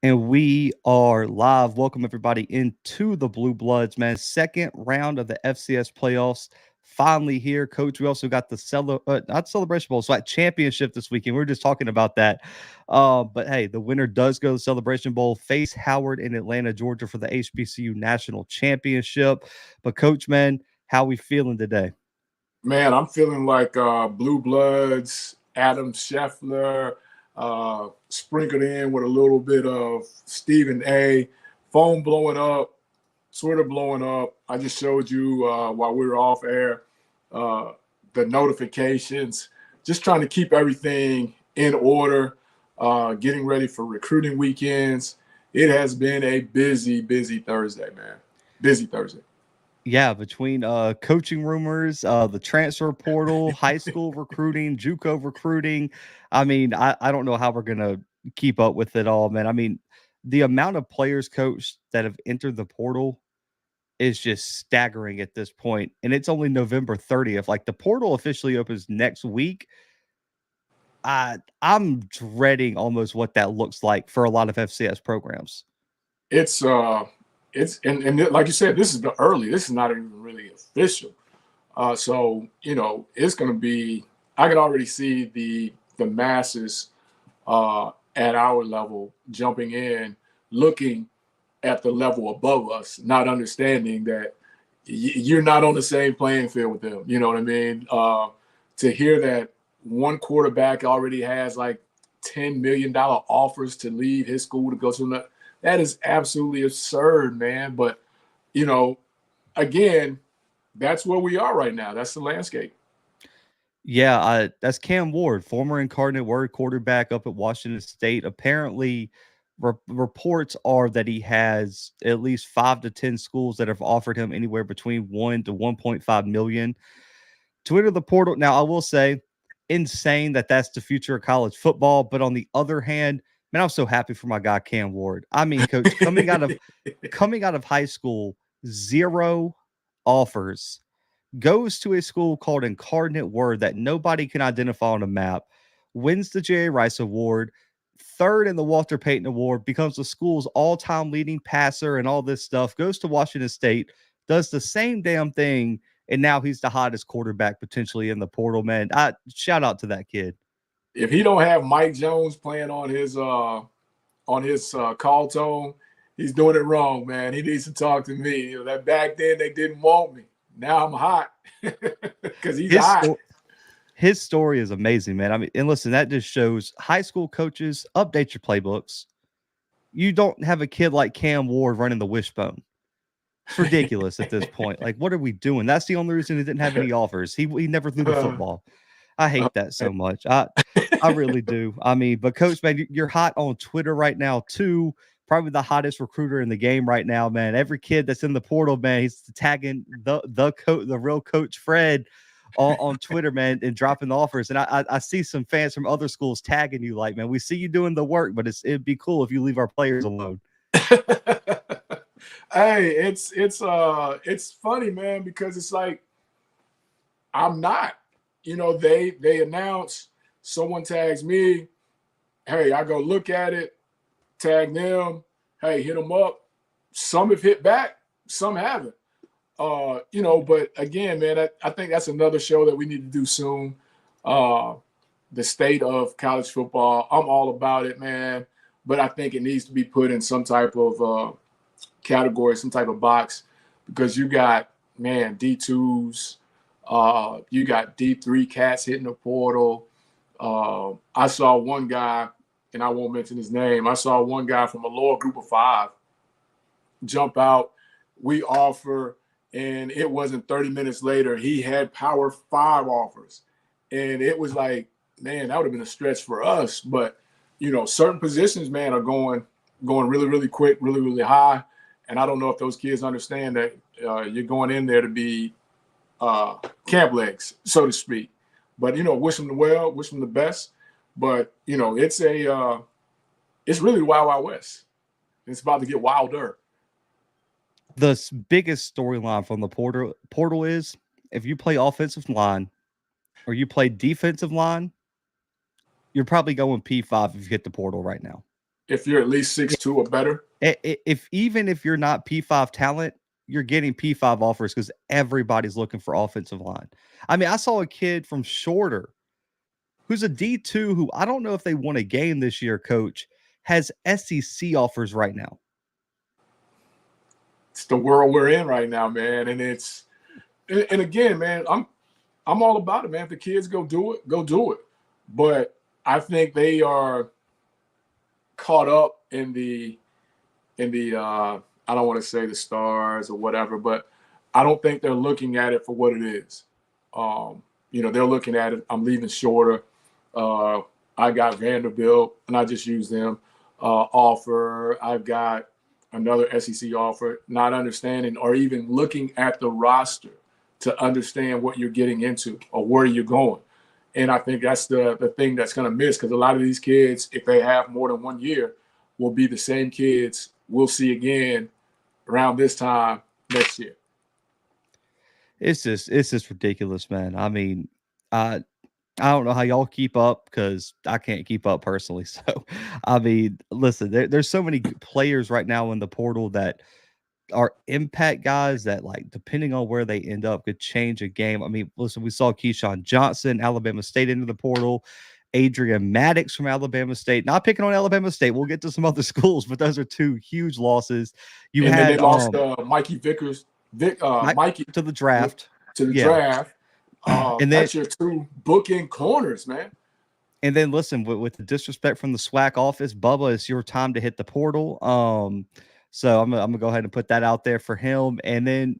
And we are live. Welcome everybody into the Bluebloods, man. Second round of the FCS playoffs finally here, Coach. We also got the not Celebration Bowl, SWAC Championship this weekend. We were just talking about that. But hey, the winner does go to the Celebration Bowl, face Howard in Atlanta, Georgia for the HBCU National Championship. But Coach, man, how we feeling today? Man, I'm feeling like Blue Bloods, Adam Scheffler, sprinkled in with a little bit of Stephen A. Phone blowing up, Twitter blowing up. I just showed you while we were off air the notifications. Just trying to keep everything in order, getting ready for recruiting weekends. It has been a busy Thursday, man. Busy Thursday. Yeah, between coaching rumors, the transfer portal, high school recruiting, JUCO recruiting. I mean, I don't know how we're gonna keep up with it all, man. I mean, the amount of players, coach, that have entered the portal is just staggering at this point. And it's only November 30th. Like the portal officially opens next week. I'm dreading almost what that looks like for a lot of FCS programs. It's and like you said, this is the early. This is not even really official. So it's going to be. I can already see the masses at our level jumping in, looking at the level above us, not understanding that you're not on the same playing field with them. You know what I mean? To hear that one quarterback already has like $10 million offers to leave his school to go to another. That is absolutely absurd, man. But, again, that's where we are right now. That's the landscape. Yeah, that's Cam Ward, former Incarnate Word quarterback up at Washington State. Apparently, reports are that he has at least 5 to 10 schools that have offered him anywhere between 1 to 1.5 million to enter the portal. Now, I will say, insane that that's the future of college football. But on the other hand, man, I'm so happy for my guy Cam Ward. I mean, coach, coming out of high school, 0 offers, goes to a school called Incarnate Word that nobody can identify on a map, wins the J.A. Rice Award, third in the Walter Payton Award, becomes the school's all-time leading passer and all this stuff, goes to Washington State, does the same damn thing, and now he's the hottest quarterback potentially in the portal, man. Shout out to that kid. If he don't have Mike Jones playing on his call tone, he's doing it wrong, man. He needs to talk to me. That back then they didn't want me. Now I'm hot because he's hot. His story is amazing, man. I mean, and listen, that just shows high school coaches update your playbooks. You don't have a kid like Cam Ward running the wishbone. It's ridiculous at this point. Like, what are we doing? That's the only reason he didn't have any offers. He never threw the football. I hate that so much. I really do. I mean, but coach, man, you're hot on Twitter right now too. Probably the hottest recruiter in the game right now, man. Every kid that's in the portal, man, he's tagging the real Coach Fred on Twitter, man, and dropping the offers. And I see some fans from other schools tagging you, like, man, we see you doing the work, but it'd be cool if you leave our players alone. Hey, it's funny, man, because it's like I'm not. They announce, someone tags me, hey, I go look at it, tag them, hey, hit them up. Some have hit back, some haven't. But again, man, I think that's another show that we need to do soon. The state of college football. I'm all about it, man. But I think it needs to be put in some type of category, some type of box, because you got, man, D2s, you got D3 cats hitting the portal. I saw one guy, and I won't mention his name. I saw one guy from a lower group of 5 jump out. We offer, and it wasn't 30 minutes later, he had Power 5 offers. And it was like, man, that would have been a stretch for us. But, certain positions, man, are going really, really quick, really, really high. And I don't know if those kids understand that you're going in there to be camp legs, so to speak. But, wish them the well, wish them the best. But, it's really the Wild Wild West. It's about to get wilder. The biggest storyline from the portal is if you play offensive line or you play defensive line, you're probably going P5 if you hit the portal right now. If you're at least 6'2" or better. Even if you're not P5 talent, you're getting P5 offers because everybody's looking for offensive line. I mean, I saw a kid from Shorter who's a D2 who I don't know if they won a game this year, coach, has SEC offers right now. It's the world we're in right now, man. And again, man, I'm all about it, man. If the kids go do it, go do it. But I think they are caught up in the I don't want to say the stars or whatever, but I don't think they're looking at it for what it is. They're looking at it. I'm leaving Shorter. I got Vanderbilt, and I just use them offer. I've got another SEC offer, not understanding or even looking at the roster to understand what you're getting into or where you're going. And I think that's the thing that's going to miss, because a lot of these kids, if they have more than 1 year, will be the same kids we'll see again around this time next year. It's just ridiculous, man. I mean, I don't know how y'all keep up, because I can't keep up personally. So, I mean, listen, there's so many players right now in the portal that are impact guys that, like, depending on where they end up, could change a game. I mean, listen, we saw Keyshawn Johnson, Alabama State, into the portal. Adrian Maddox from Alabama State. Not picking on Alabama State. We'll get to some other schools, but those are two huge losses. And then they lost Mikey Vickers. Mikey to the draft. Draft. And that's your two bookend corners, man. And then listen, with the disrespect from the SWAC office, Bubba, it's your time to hit the portal. So I'm gonna go ahead and put that out there for him. And then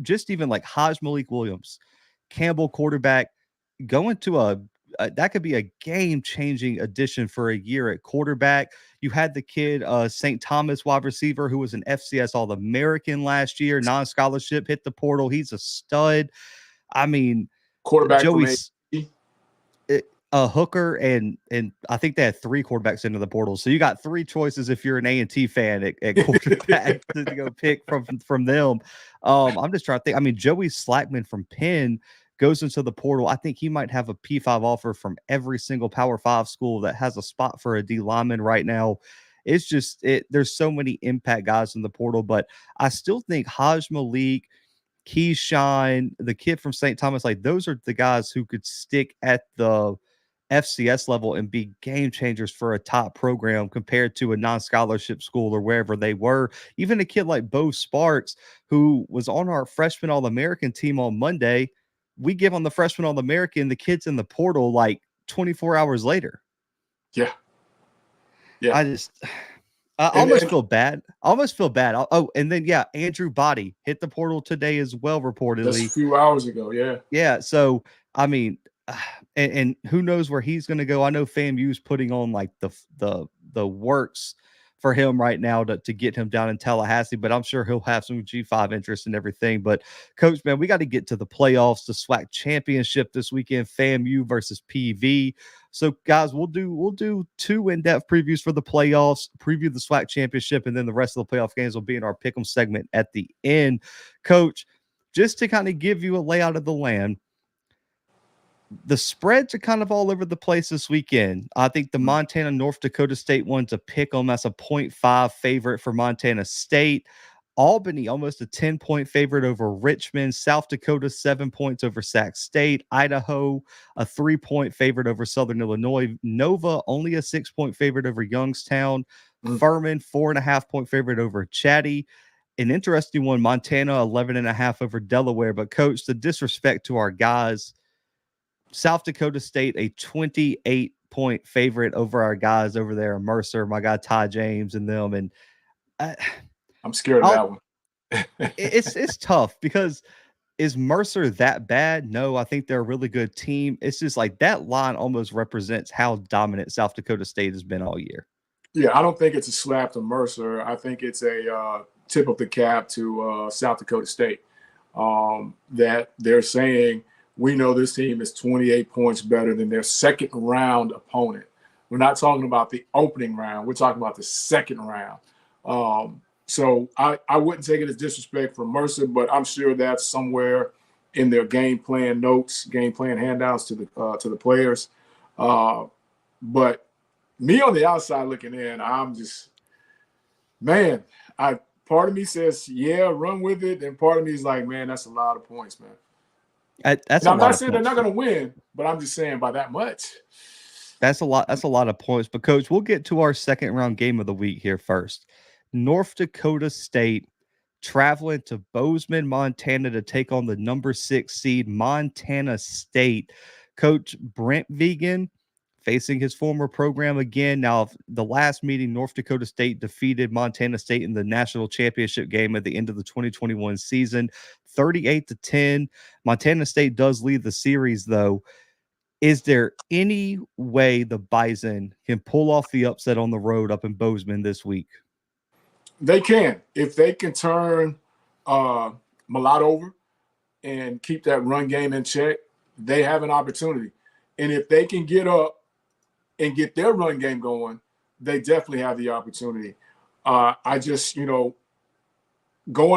just even like Haj Malik Williams, Campbell quarterback, going to that could be a game-changing addition for a year at quarterback. You had the kid, St. Thomas wide receiver, who was an FCS All-American last year, non-scholarship, hit the portal. He's a stud. I mean, quarterback Joey's a hooker, and I think they had 3 quarterbacks into the portal. So you got 3 choices if you're an A&T fan at quarterback to go pick from them. I'm just trying to think. I mean, Joey Slackman from Penn goes into the portal. I think he might have a P5 offer from every single Power 5 school that has a spot for a D lineman right now. It's just there's so many impact guys in the portal, but I still think Haj Malik, Keyshawn, the kid from St. Thomas, like, those are the guys who could stick at the FCS level and be game changers for a top program compared to a non-scholarship school or wherever they were. Even a kid like Bo Sparks, who was on our freshman All-American team on Monday, we give him the freshman All-American, the kid's in the portal like 24 hours later. Yeah. I almost feel bad. Oh, and then, Andrew Body hit the portal today as well, reportedly. Just a few hours ago, yeah. Yeah, so, I mean, and who knows where he's going to go. I know FAMU's putting on, like, the works for him right now to get him down in Tallahassee, but I'm sure he'll have some G5 interest and everything. But, Coach, man, we got to get to the playoffs, the SWAC Championship this weekend, FAMU versus PV. So, guys, we'll do 2 in-depth previews for the playoffs, preview the SWAC Championship, and then the rest of the playoff games will be in our Pick'em segment at the end. Coach, just to kind of give you a layout of the land, the spreads are kind of all over the place this weekend. I think the Montana North Dakota State one's a pick 'em. That's a 0.5 favorite for Montana State. Albany, almost a 10-point favorite over Richmond. South Dakota, 7 points over Sac State. Idaho, a 3-point favorite over Southern Illinois. Nova, only a 6-point favorite over Youngstown. Furman, 4.5-point favorite over Chatty. An interesting one, Montana, 11.5 over Delaware. But, Coach, the disrespect to our guys, South Dakota State, a 28-point favorite over our guys over there in Mercer, my guy Ty James and them. And I'm scared of that one. it's tough, because is Mercer that bad? No, I think they're a really good team. It's just like that line almost represents how dominant South Dakota State has been all year. Yeah, I don't think it's a slap to Mercer. I think it's a tip of the cap to South Dakota State, that they're saying, we know this team is 28 points better than their second round opponent. We're not talking about the opening round. We're talking about the second round. So I wouldn't take it as disrespect for Mercer, but I'm sure that's somewhere in their game plan notes, game plan handouts to the players. But me on the outside looking in, I'm just, man, part of me says, yeah, run with it. And part of me is like, man, that's a lot of points, man. That's And a I'm lot not of saying they're points. not going to win, but I'm just saying by that much. That's a lot. That's a lot of points. But coach, we'll get to our second round game of the week here first. North Dakota State traveling to Bozeman, Montana to take on the number 6 seed Montana State. Coach Brent Vegan facing his former program again. Now, the last meeting, North Dakota State defeated Montana State in the national championship game at the end of the 2021 season, 38-10. Montana State does lead the series, though. Is there any way the Bison can pull off the upset on the road up in Bozeman this week? They can. If they can turn Malott over and keep that run game in check, they have an opportunity. And if they can get up and get their run game going, they definitely have the opportunity. I just, going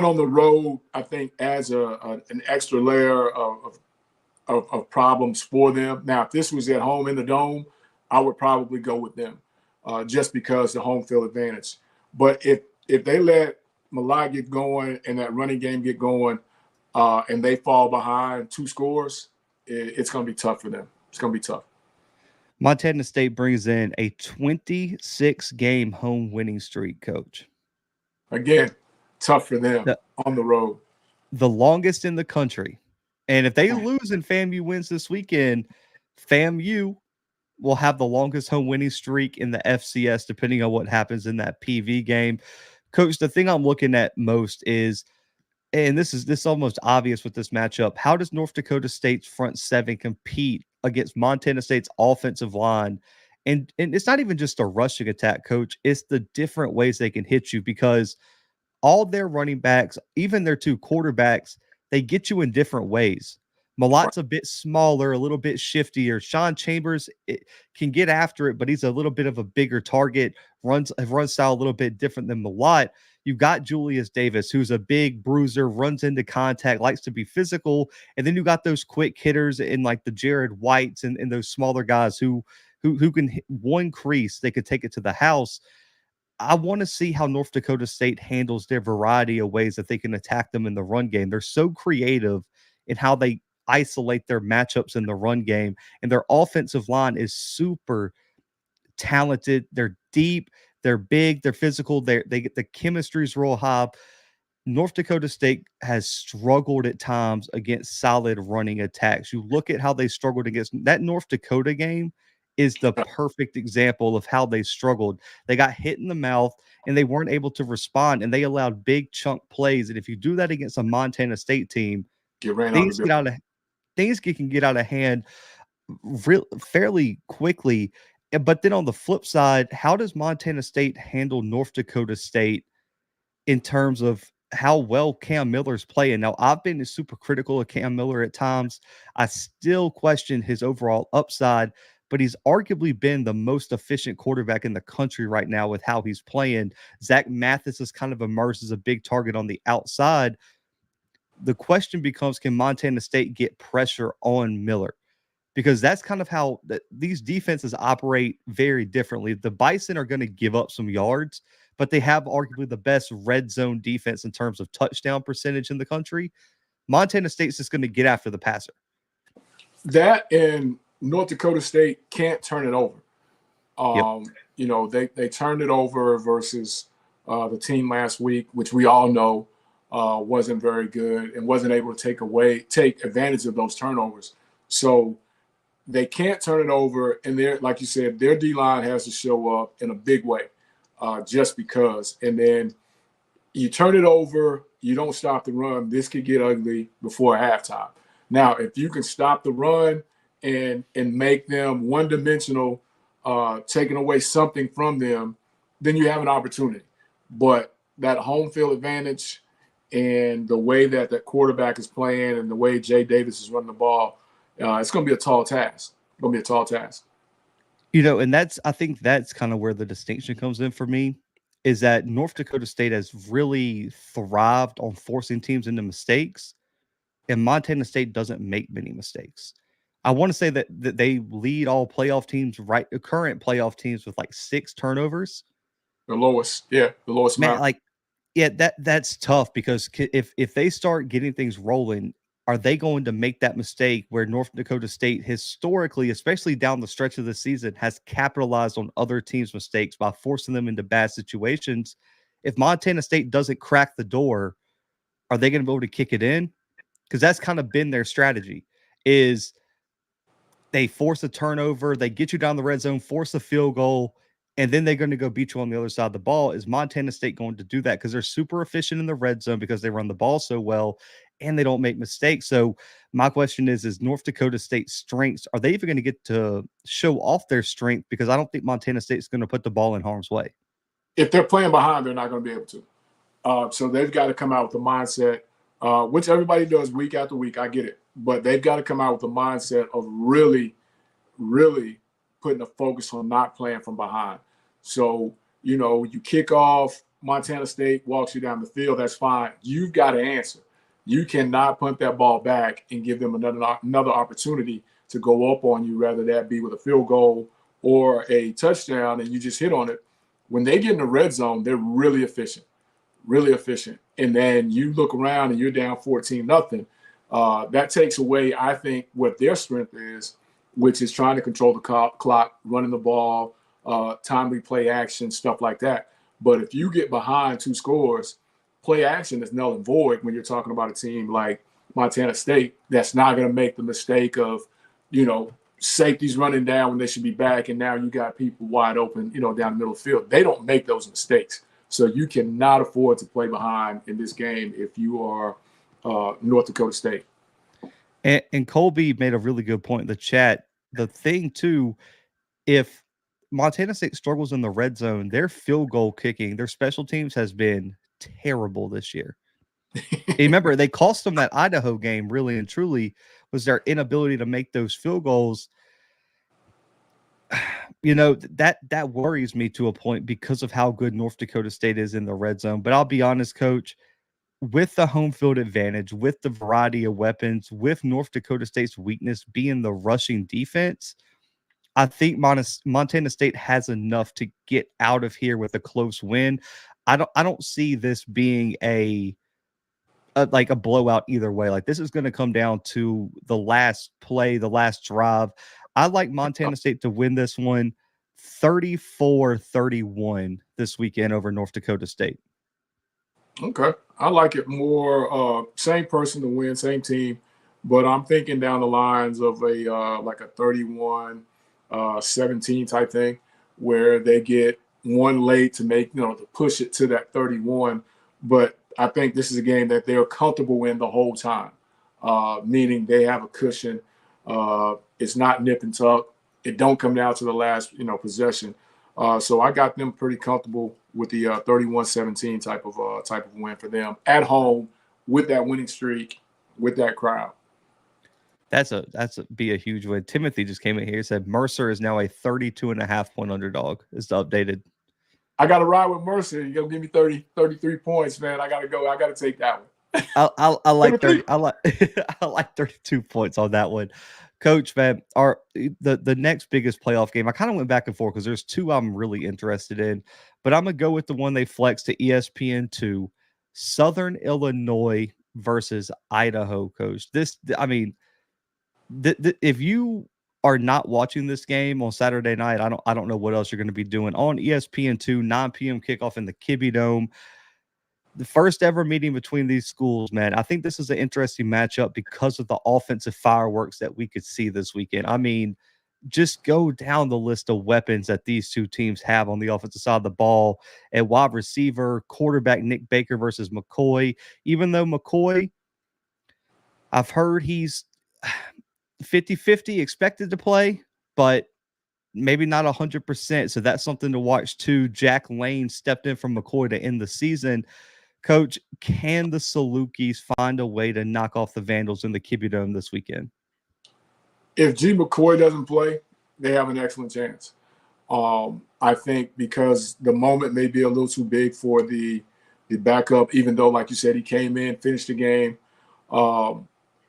on the road, I think adds an extra layer of problems for them. Now, if this was at home in the Dome, I would probably go with them just because the home field advantage. But if they let Malott get going and that running game get going and they fall behind 2 scores, it's going to be tough for them. It's going to be tough. Montana State brings in a 26-game home winning streak, coach. Again, tough for them on the road. The longest in the country. And if they lose and FAMU wins this weekend, FAMU will have the longest home winning streak in the FCS, depending on what happens in that PV game. Coach, the thing I'm looking at most is, and this is almost obvious with this matchup, how does North Dakota State's front seven compete against Montana State's offensive line? And it's not even just a rushing attack, coach. It's the different ways they can hit you, because all their running backs, even their 2 quarterbacks, they get you in different ways. Malott's a bit smaller, a little bit shiftier. Sean Chambers can get after it, but he's a little bit of a bigger target, run style a little bit different than Malott. You've got Julius Davis, who's a big bruiser, runs into contact, likes to be physical. And then you got those quick hitters in like the Jared Whites and those smaller guys who can hit one crease, they could take it to the house. I want to see how North Dakota State handles their variety of ways that they can attack them in the run game. They're so creative in how they isolate their matchups in the run game, and their offensive line is super talented. They're deep, they're big, they're physical, they get the chemistry's real high. North Dakota State has struggled at times against solid running attacks. You look at how they struggled against that North Dakota game is the perfect example of how they struggled. They got hit in the mouth and they weren't able to respond, and they allowed big chunk plays. And if you do that against a Montana State team, things can get out of hand fairly quickly. But then on the flip side, how does Montana State handle North Dakota State in terms of how well Cam Miller's playing? Now, I've been super critical of Cam Miller at times. I still question his overall upside, but he's arguably been the most efficient quarterback in the country right now with how he's playing. Zach Mathis has kind of emerged as a big target on the outside. The question becomes, can Montana State get pressure on Miller? Because that's kind of how these defenses operate very differently. The Bison are going to give up some yards, but they have arguably the best red zone defense in terms of touchdown percentage in the country. Montana State's just going to get after the passer. That and North Dakota State can't turn it over. They turned it over versus the team last week, which we all know wasn't very good and wasn't able to take advantage of those turnovers. So they can't turn it over, and like you said, their D-line has to show up in a big way just because. And then you turn it over, you don't stop the run, this could get ugly before halftime. Now, if you can stop the run and make them one-dimensional, taking away something from them, then you have an opportunity. But that home field advantage and the way that quarterback is playing and the way Jay Davis is running the ball, it's going to be a tall task. It's going to be a tall task. And I think that's kind of where the distinction comes in for me, is that North Dakota State has really thrived on forcing teams into mistakes, and Montana State doesn't make many mistakes. I want to say that they lead all playoff teams, right? Current playoff teams with like 6 turnovers. The lowest Man, amount. like, yeah, that's tough because if they start getting things rolling, are they going to make that mistake where North Dakota State historically, especially down the stretch of the season, has capitalized on other teams' mistakes by forcing them into bad situations? If Montana State doesn't crack the door, are they going to be able to kick it in? Because that's kind of been their strategy is they force a turnover, they get you down the red zone, force a field goal, and then they're going to go beat you on the other side of the ball. Is Montana State going to do that? Because they're super efficient in the red zone because they run the ball so well and they don't make mistakes. So my question is North Dakota State's strengths, are they even going to get to show off their strength? Because I don't think Montana State's going to put the ball in harm's way. If they're playing behind, they're not going to be able to. So they've got to come out with the mindset, which everybody does week after week. I get it. But they've got to come out with the mindset of really, really putting a focus on not playing from behind. So, you kick off, Montana State walks you down the field, that's fine. You've got to answer. You cannot punt that ball back and give them another opportunity to go up on you, rather that be with a field goal or a touchdown, and you just hit on it. When they get in the red zone, they're really efficient. And then you look around and you're down 14-0. That takes away, I think, what their strength is, which is trying to control the clock, running the ball, timely play action, stuff like that. But if you get behind 2 scores, play action is null and void when you're talking about a team like Montana State that's not going to make the mistake of, safeties running down when they should be back, and now you got people wide open, down the middle of the field. They don't make those mistakes. So you cannot afford to play behind in this game if you are North Dakota State. And Colby made a really good point in the chat. The thing, too, if Montana State struggles in the red zone, their field goal kicking, their special teams has been terrible this year. Remember, they cost them that Idaho game, really and truly, was their inability to make those field goals. That worries me to a point because of how good North Dakota State is in the red zone. But I'll be honest, Coach, with the home field advantage, with the variety of weapons, with North Dakota State's weakness being the rushing defense, I think Montana State has enough to get out of here with a close win. I don't see this being a blowout either way. Like, this is going to come down to the last play, the last drive. I like Montana State to win this one 34-31 this weekend over North Dakota State. Okay. I like it more same person to win, same team, but I'm thinking down the lines of a 31-17 type thing where they get one late to make, to push it to that 31. But I think this is a game that they're comfortable in the whole time, meaning they have a cushion. It's not nip and tuck. It don't come down to the last, possession. So I got them pretty comfortable with the 31-17 type of win for them at home with that winning streak, with that crowd. That's be a huge win. Timothy just came in here and said Mercer is now a 32.5-point underdog. Is the updated. I got to ride with Mercer. You're gonna give me 33 points, man. I got to go. I got to take that one. I like 30. I like 32 points on that one. Coach, man, the next biggest playoff game, I kind of went back and forth because there's 2 I'm really interested in, but I'm going to go with the one they flexed to ESPN2, Southern Illinois versus Idaho, Coach. If you are not watching this game on Saturday night, I don't know what else you're going to be doing. On ESPN2, 9 p.m. kickoff in the Kibbe Dome. The first ever meeting between these schools, man. I think this is an interesting matchup because of the offensive fireworks that we could see this weekend. I mean, just go down the list of weapons that these 2 teams have on the offensive side of the ball. At wide receiver, quarterback Nick Baker versus McCoy. Even though McCoy, I've heard he's 50-50 expected to play, but maybe not 100%. So that's something to watch too. Jack Lane stepped in from McCoy to end the season. Coach, can the Salukis find a way to knock off the Vandals in the Kibbe Dome this weekend? If G. McCoy doesn't play, they have an excellent chance. I think because the moment may be a little too big for the backup, even though, like you said, he came in, finished the game.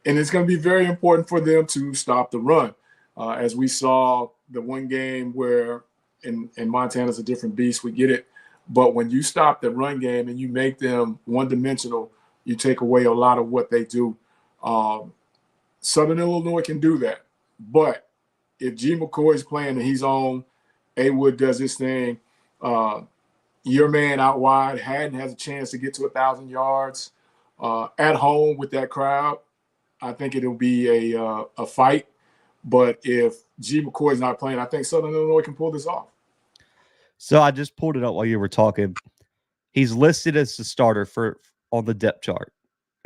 And it's going to be very important for them to stop the run. As we saw the one game where in Montana's a different beast, we get it. But when you stop the run game and you make them one-dimensional, you take away a lot of what they do. Southern Illinois can do that. But if G. McCoy is playing and he's on, A. Wood does his thing, your man out wide, Haddon has a chance to get to 1,000 yards at home with that crowd. I think it'll be a fight. But if G. McCoy is not playing, I think Southern Illinois can pull this off. So I just pulled it up while you were talking. He's listed as the starter on the depth chart.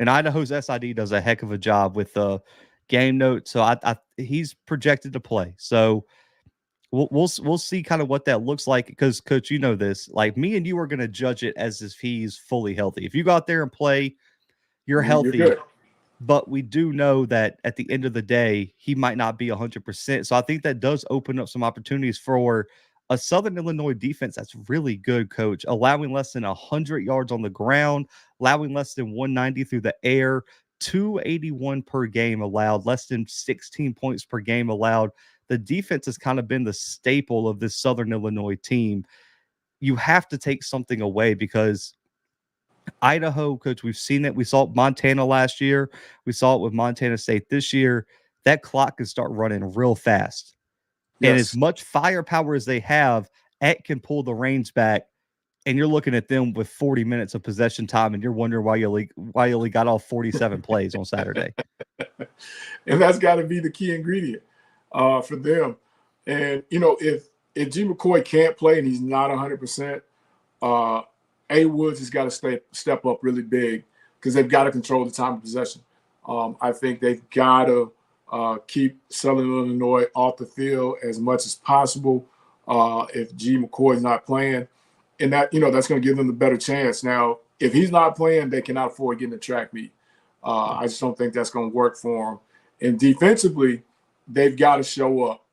And Idaho's SID does a heck of a job with the game notes. So he's projected to play. So we'll see kind of what that looks like, because Coach, you know this, like me and you are going to judge it as if he's fully healthy. If you go out there and play, you're healthy. You're good. But we do know that at the end of the day, he might not be 100%. So I think that does open up some opportunities for a Southern Illinois defense that's really good, Coach, allowing less than 100 yards on the ground, allowing less than 190 through the air, 281 per game allowed, less than 16 points per game allowed. The defense has kind of been the staple of this Southern Illinois team. You have to take something away, because Idaho, Coach, we've seen it. We saw it Montana last year. We saw it with Montana State this year. That clock can start running real fast. Yes. And as much firepower as they have, Eck can pull the reins back, and you're looking at them with 40 minutes of possession time, and you're wondering why you only got all 47 plays on Saturday. And that's got to be the key ingredient for them. And, you know, if G. McCoy can't play and he's not 100%, A. Woods has got to step up really big, because they've got to control the time of possession. I think they've got to keep Southern Illinois off the field as much as possible if G. McCoy is not playing. And that, you know, that's going to give them the better chance. Now, if he's not playing, they cannot afford getting a track meet. I just don't think that's going to work for them. And defensively, they've got to show up.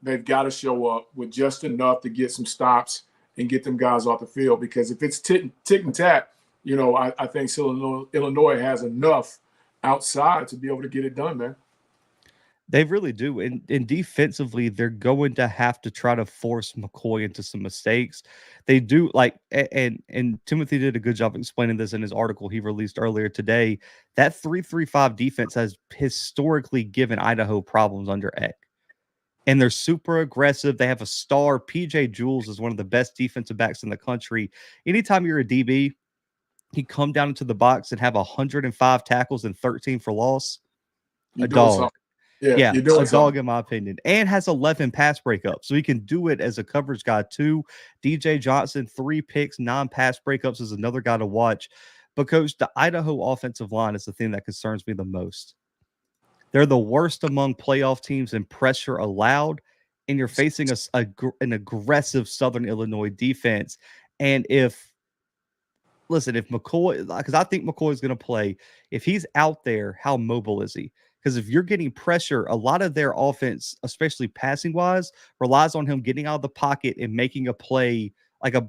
They've got to show up with just enough to get some stops and get them guys off the field, because if it's tick and tack, you know, I think Illinois has enough outside to be able to get it done, man. They really do. And defensively, they're going to have to try to force McCoy into some mistakes. They do, like, and Timothy did a good job explaining this in his article he released earlier today. That 3-3-5 defense has historically given Idaho problems under Eck. And they're super aggressive. They have a star. PJ Jules is one of the best defensive backs in the country. Anytime you're a DB, he come down into the box and have 105 tackles and 13 for loss. A dog. Yeah, a dog in my opinion. And has 11 pass breakups. So he can do it as a coverage guy too. DJ Johnson, 3 picks, 9 pass breakups is another guy to watch. But Coach, the Idaho offensive line is the thing that concerns me the most. They're the worst among playoff teams in pressure allowed, and you're facing an aggressive Southern Illinois defense. And if McCoy, because I think McCoy is going to play, if he's out there, how mobile is he? Because if you're getting pressure, a lot of their offense, especially passing-wise, relies on him getting out of the pocket and making a play, like a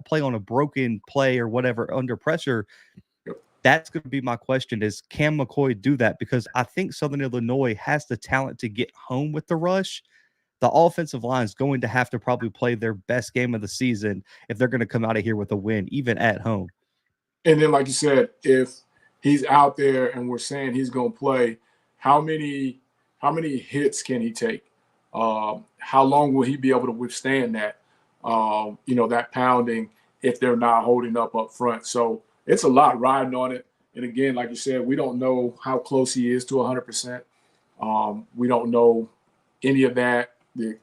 play on a broken play or whatever under pressure. That's going to be my question, is can McCoy do that? Because I think Southern Illinois has the talent to get home with the rush. The offensive line is going to have to probably play their best game of the season if they're going to come out of here with a win, even at home. And then, like you said, if he's out there and we're saying he's going to play, how many hits can he take? How long will he be able to withstand that? You know, that pounding if they're not holding up front. So it's a lot riding on it. And again, like you said, we don't know how close he is to 100%. We don't know any of that, the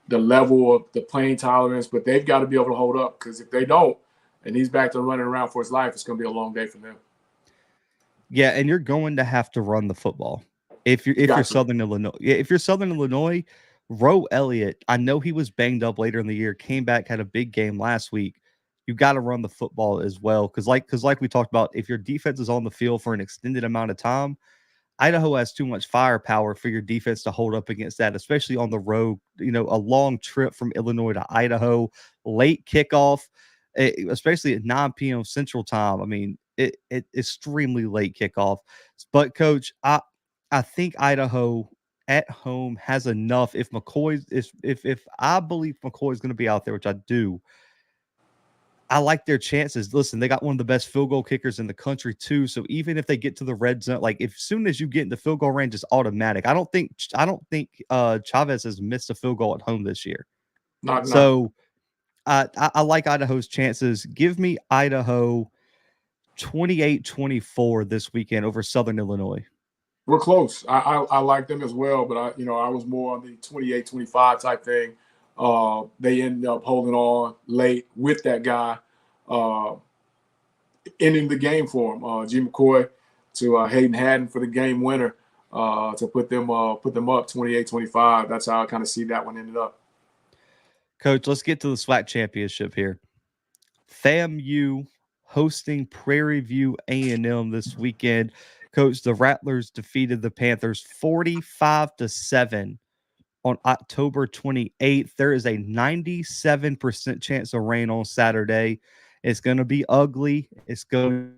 level of the playing tolerance, but they've got to be able to hold up, because if they don't, and he's back to running around for his life, it's going to be a long day for them. Yeah, and you're going to have to run the football. If you're Southern Illinois, Roe Elliott, I know he was banged up later in the year, came back, had a big game last week. You got to run the football as well, because like we talked about, if your defense is on the field for an extended amount of time, Idaho has too much firepower for your defense to hold up against that, especially on the road. You know, a long trip from Illinois to Idaho, late kickoff, especially at 9 p.m. Central Time. I mean, extremely late kickoff. But coach, I think Idaho at home has enough. If McCoy is if I believe McCoy is going to be out there, which I do, I like their chances. Listen, they got one of the best field goal kickers in the country too. So even if they get to the red zone, like if soon as you get in the field goal range, it's automatic. I don't think Chavez has missed a field goal at home this year. Not none. So I like Idaho's chances. Give me Idaho 28-24 this weekend over Southern Illinois. We're close. I like them as well, but I was more on the 28-25 type thing. They ended up holding on late with that guy, ending the game for him. G. McCoy to Hayden Haddon for the game winner to put them up 28-25. That's how I kind of see that one ended up. Coach, let's get to the SWAC championship here. FAMU hosting Prairie View A&M this weekend. Coach, the Rattlers defeated the Panthers 45-7 on October 28th. There is a 97% chance of rain on Saturday. It's going to be ugly. It's going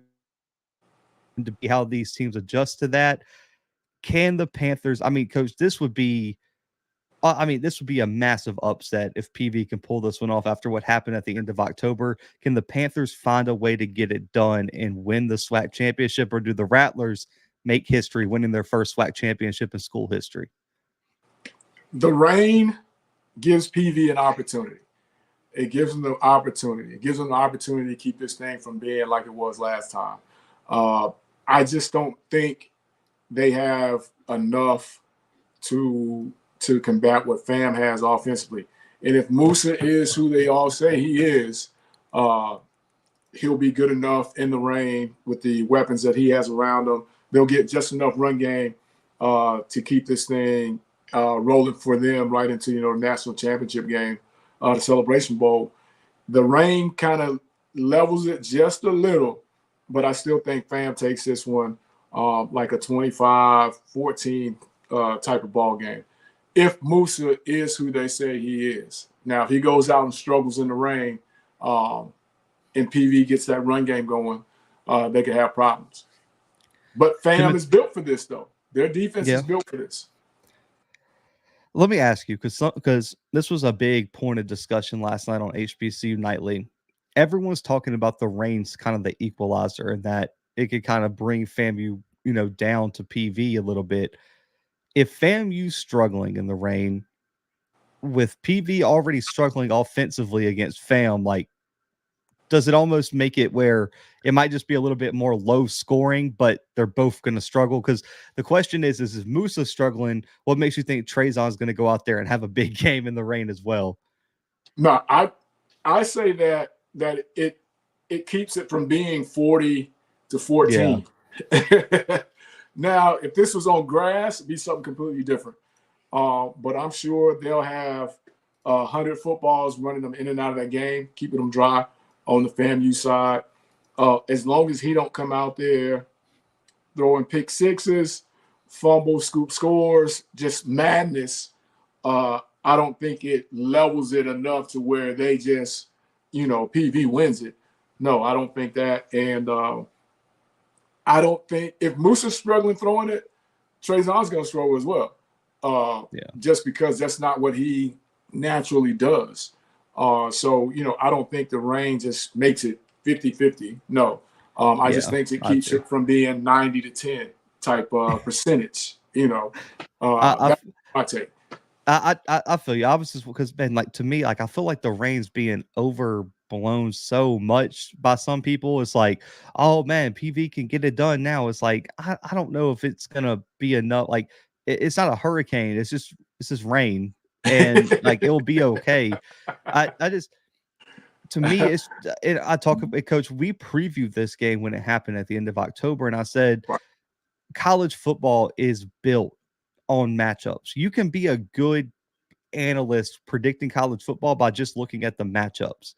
to be how these teams adjust to that. Can the Panthers, Coach, this would be a massive upset if PV can pull this one off after what happened at the end of October. Can the Panthers find a way to get it done and win the SWAC championship, or do the Rattlers make history winning their first SWAC championship in school history? The rain gives PV an opportunity. It gives them the opportunity. It gives them the opportunity to keep this thing from being like it was last time. I just don't think they have enough to combat what FAM has offensively. And if Musa is who they all say he is, he'll be good enough in the rain with the weapons that he has around him. They'll get just enough run game to keep this thing rolling for them right into the national championship game, the Celebration Bowl. The rain kind of levels it just a little, but I still think FAM takes this one like a 25-14 type of ball game. If Musa is who they say he is. Now, if he goes out and struggles in the rain and PV gets that run game going, they could have problems. But FAM is built for this, though. Their defense is built for this. Let me ask you, because this was a big point of discussion last night on HBCU Nightly. Everyone's talking about the rain's kind of the equalizer and that it could kind of bring FAMU, down to PV a little bit. If FAMU's struggling in the rain, with PV already struggling offensively against FAM, like, does it almost make it where it might just be a little bit more low scoring, but they're both going to struggle? Because the question is Musa struggling? What makes you think Trezon's going to go out there and have a big game in the rain as well? No, I say that it keeps it from being 40-14. Yeah. Now, if this was on grass, it'd be something completely different. But I'm sure they'll have 100 footballs running them in and out of that game, keeping them dry on the FAMU side. As long as he don't come out there throwing pick sixes, fumble, scoop scores, just madness, I don't think it levels it enough to where they just, PV wins it. No, I don't think that. And I don't think if Musa's struggling throwing it, Trezon's going to struggle as well. Just because that's not what he naturally does. So, I don't think the rain just makes it 50-50. No. I just think it keeps it from being 90-10 type percentage, that's my take. I feel you. Obviously, because, Ben, like, to me, like, I feel like the rain's being overblown so much by some people. It's like, oh man, PV can get it done now. It's like, I don't know if it's gonna be enough. Like, it's not a hurricane. It's just rain, and like it'll be okay. I just, to me, I talk about, Coach, we previewed this game when it happened at the end of October, and I said college football is built on matchups. You can be a good analyst predicting college football by just looking at the matchups.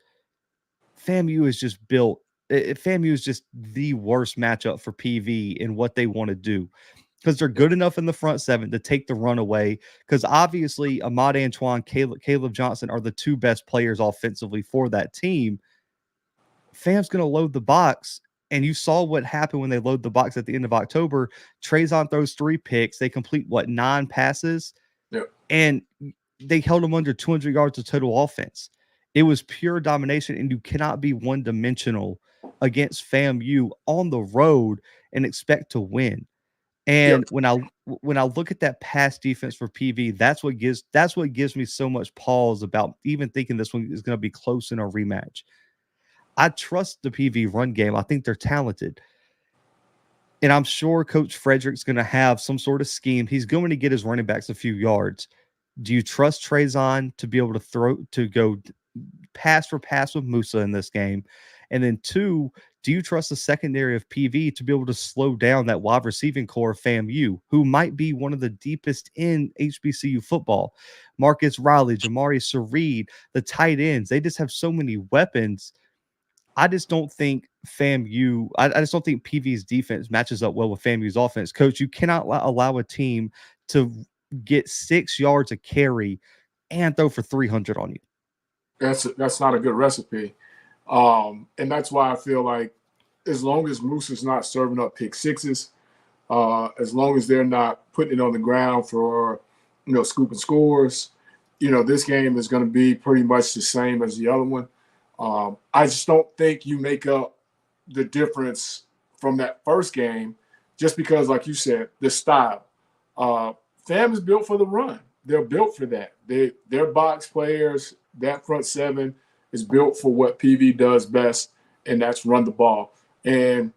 FAMU is just built. FAMU is just the worst matchup for PV in what they want to do, because they're good enough in the front seven to take the run away. Because obviously Ahmad Antoine, Caleb Johnson are the two best players offensively for that team. FAM's going to load the box, And you saw what happened when they load the box at the end of October. Trezon throws 3 picks. They complete, 9 passes? Yep. And they held them under 200 yards of total offense. It was pure domination, and you cannot be one-dimensional against FAMU on the road and expect to win. Yep. And when I look at that pass defense for PV, that's what gives me so much pause about even thinking this one is going to be close in a rematch. I trust the PV run game. I think they're talented. And I'm sure Coach Frederick's going to have some sort of scheme. He's going to get his running backs a few yards. Do you trust Trezon to be able to go pass for pass with Musa in this game? And then 2, do you trust the secondary of PV to be able to slow down that wide receiving core of FAMU, who might be one of the deepest in HBCU football? Marcus Riley, Jamari Sareed, the tight ends, they just have so many weapons. I just don't think FAMU, I just don't think PV's defense matches up well with FAMU's offense. Coach, you cannot allow a team to get 6 yards a carry and throw for 300 on you. That's not a good recipe. And that's why I feel like as long as Moose is not serving up pick sixes, as long as they're not putting it on the ground for, scooping scores, this game is going to be pretty much the same as the other one. I just don't think you make up the difference from that first game just because, like you said, the style. FAM is built for the run. They're built for that. They're box players. That front seven is built for what PV does best, and that's run the ball. And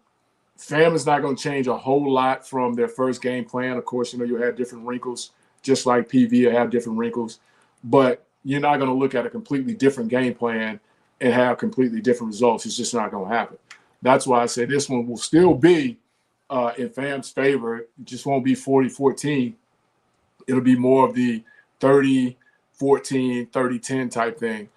FAM is not going to change a whole lot from their first game plan. Of course, you'll have different wrinkles, just like PV will have different wrinkles. But you're not going to look at a completely different game plan and have completely different results. It's just not going to happen. That's why I say this one will still be in FAM's favor. It just won't be 40-14. It'll be more of the 30-14, 30-10 type thing.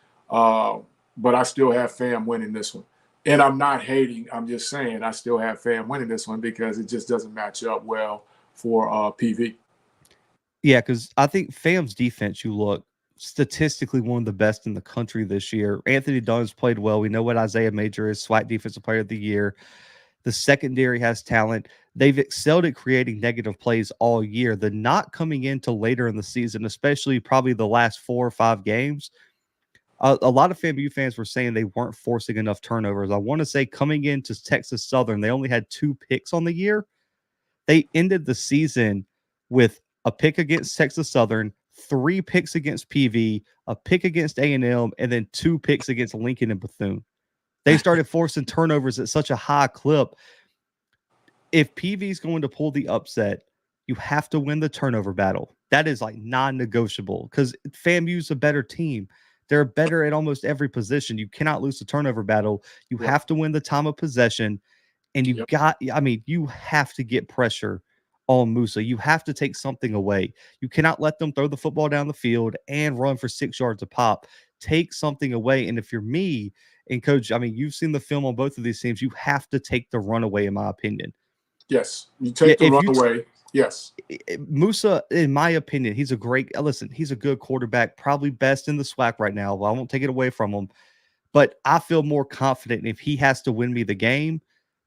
But I still have FAM winning this one. And I'm not hating. I'm just saying I still have FAM winning this one because it just doesn't match up well for PV. Yeah, because I think FAM's defense, you look, statistically one of the best in the country this year. Anthony Dunn's played well. We know what Isaiah Major is, SWAC Defensive Player of the Year. The secondary has talent. They've excelled at creating negative plays all year. The not coming into later in the season, especially probably the last 4 or 5 games, a lot of FAMU fans were saying they weren't forcing enough turnovers. I want to say coming into Texas Southern, they only had 2 picks on the year. They ended the season with a pick against Texas Southern, 3 picks against PV, a pick against A&M, and then 2 picks against Lincoln and Bethune. They started forcing turnovers at such a high clip. If PV is going to pull the upset, you have to win the turnover battle. That is like non-negotiable because FAMU's a better team. They're better at almost every position. You cannot lose the turnover battle. You have to win the time of possession. And you have to get pressure on Musa. You have to take something away. You cannot let them throw the football down the field and run for 6 yards a pop. Take something away. And if you're me and Coach, you've seen the film on both of these teams. You have to take the run away, in my opinion. Yes. You take the run away. Yes. Musa, in my opinion, he's a good quarterback, probably best in the SWAC right now. Well, I won't take it away from him. But I feel more confident if he has to win me the game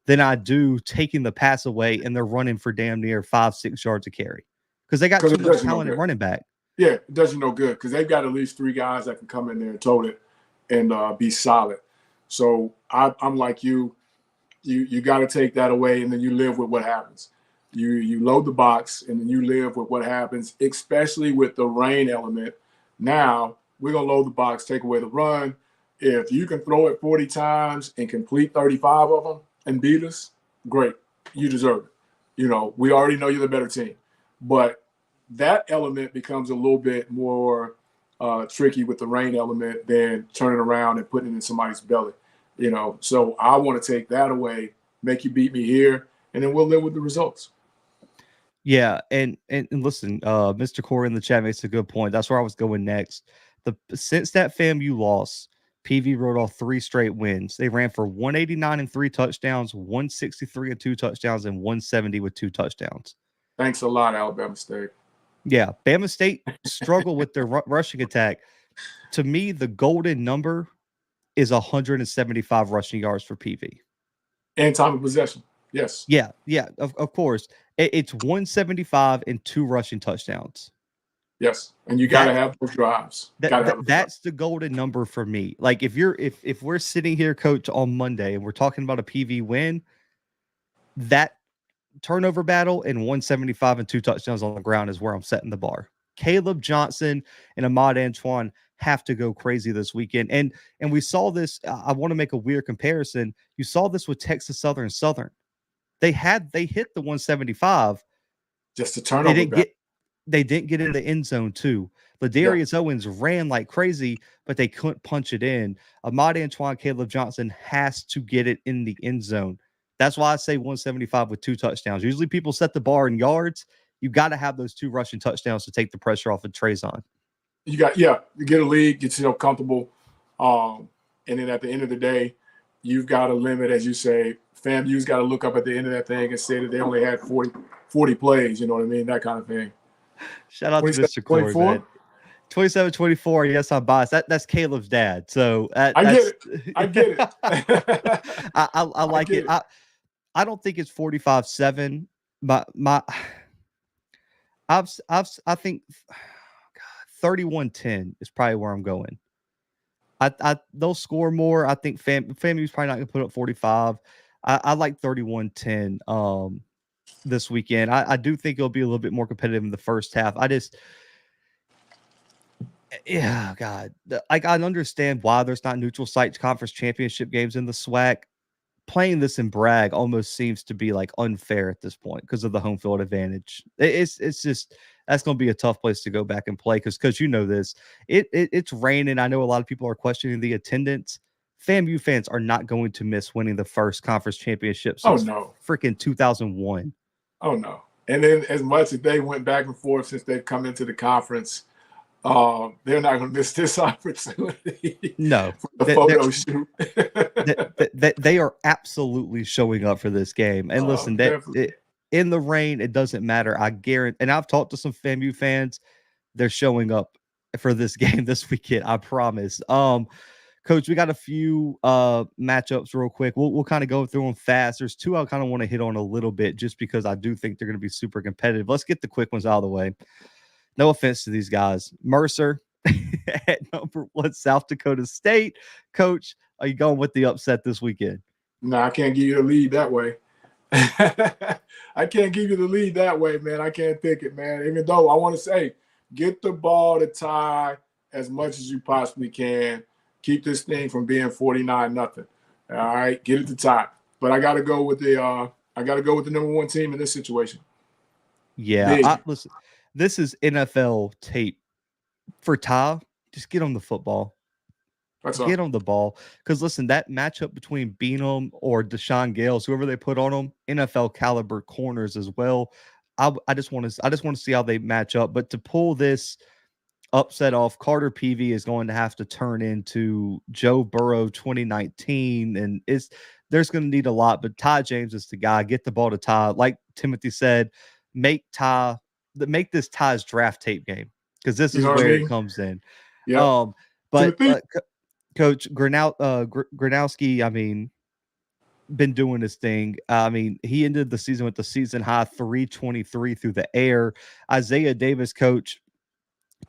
than I do taking the pass away and they're running for damn near 5-6 yards a carry because they got too much talent at running back. Yeah, it does you no good because they've got at least 3 guys that can come in there and tote it and be solid. So I'm like you got to take that away and then you live with what happens. You load the box and then you live with what happens, especially with the rain element. Now we're going to load the box, take away the run. If you can throw it 40 times and complete 35 of them and beat us, great. You deserve it. We already know you're the better team. But that element becomes a little bit more tricky with the rain element than turning around and putting it in somebody's belly. So I want to take that away, make you beat me here, and then we'll live with the results. Yeah, and listen, Mr. Corey in the chat makes a good point. That's where I was going next. Since that FAMU loss, PV wrote off 3 straight wins. They ran for 189 and 3 touchdowns, 163 and 2 touchdowns, and 170 with 2 touchdowns. Thanks a lot, Alabama State. Yeah, Bama State struggled with their rushing attack. To me, the golden number is 175 rushing yards for PV. And time of possession. Yes. Yeah, of course. It's 175 and 2 rushing touchdowns. Yes. And you got to have those drives. That's the golden number for me. Like if we're sitting here, Coach, on Monday and we're talking about a PV win, that turnover battle and 175 and 2 touchdowns on the ground is where I'm setting the bar. Caleb Johnson and Ahmad Antoine have to go crazy this weekend. And we saw this. I want to make a weird comparison. You saw this with Texas Southern. They hit the 175. Just a turnover. They didn't get in the end zone too. Ladarius Owens ran like crazy, but they couldn't punch it in. Ahmad Antoine, Caleb Johnson has to get it in the end zone. That's why I say 175 with 2 touchdowns. Usually people set the bar in yards. You got to have those 2 rushing touchdowns to take the pressure off of Trezon. You get a lead, get yourself comfortable. And then at the end of the day, you've got to limit, as you say, FAMU's got to look up at the end of that thing and say that they only had 40 plays, you know what I mean? That kind of thing. Shout out to Mr. Corey, man. 27-24. Yes, I'm biased. That's Caleb's dad. So I get it. I like it. I don't think it's 45-7. I think 31-10 is probably where I'm going. They'll score more. I think FAMU's probably not going to put up 45. I like 31-10 this weekend. I do think it'll be a little bit more competitive in the first half. God. Like, I understand why there's not neutral site conference championship games in the SWAC. Playing this in Bragg almost seems to be like unfair at this point because of the home field advantage. It's just that's going to be a tough place to go back and play because you know this. It's raining. I know a lot of people are questioning the attendance. FAMU fans are not going to miss winning the first conference championship since freaking 2001. Oh no! And then as much as they went back and forth since they've come into the conference, they're not going to miss this opportunity. No, for the photo shoot. They are absolutely showing up for this game. And listen, in the rain, it doesn't matter. I guarantee. And I've talked to some FAMU fans; they're showing up for this game this weekend. I promise. Coach, we got a few matchups real quick. We'll kind of go through them fast. There's 2 I kind of want to hit on a little bit just because I do think they're going to be super competitive. Let's get the quick ones out of the way. No offense to these guys. Mercer at number 1, South Dakota State. Coach, are you going with the upset this weekend? No, I can't give you the lead that way. I can't give you the lead that way, man. I can't pick it, man. Even though I want to say, get the ball to tie as much as you possibly can. Keep this thing from being 49-0. All right, get it to tie. But I got to go with the number 1 team in this situation. Yeah, listen. This is NFL tape for Ty. Just get on the football. Get on the ball. Because listen, that matchup between Beanham or Deshaun Gales, whoever they put on them, NFL caliber corners as well. I just want to see how they match up. But to pull this upset off, Carter Peavy is going to have to turn into Joe Burrow 2019, and there's going to need a lot. But Ty James is the guy. Get the ball to Ty. Like Timothy said, make this Ty's draft tape game because this is where it comes in. Yeah. But Coach Granowski, I mean, been doing his thing. I mean, he ended the season with the season high 323 through the air. Isaiah Davis, coach,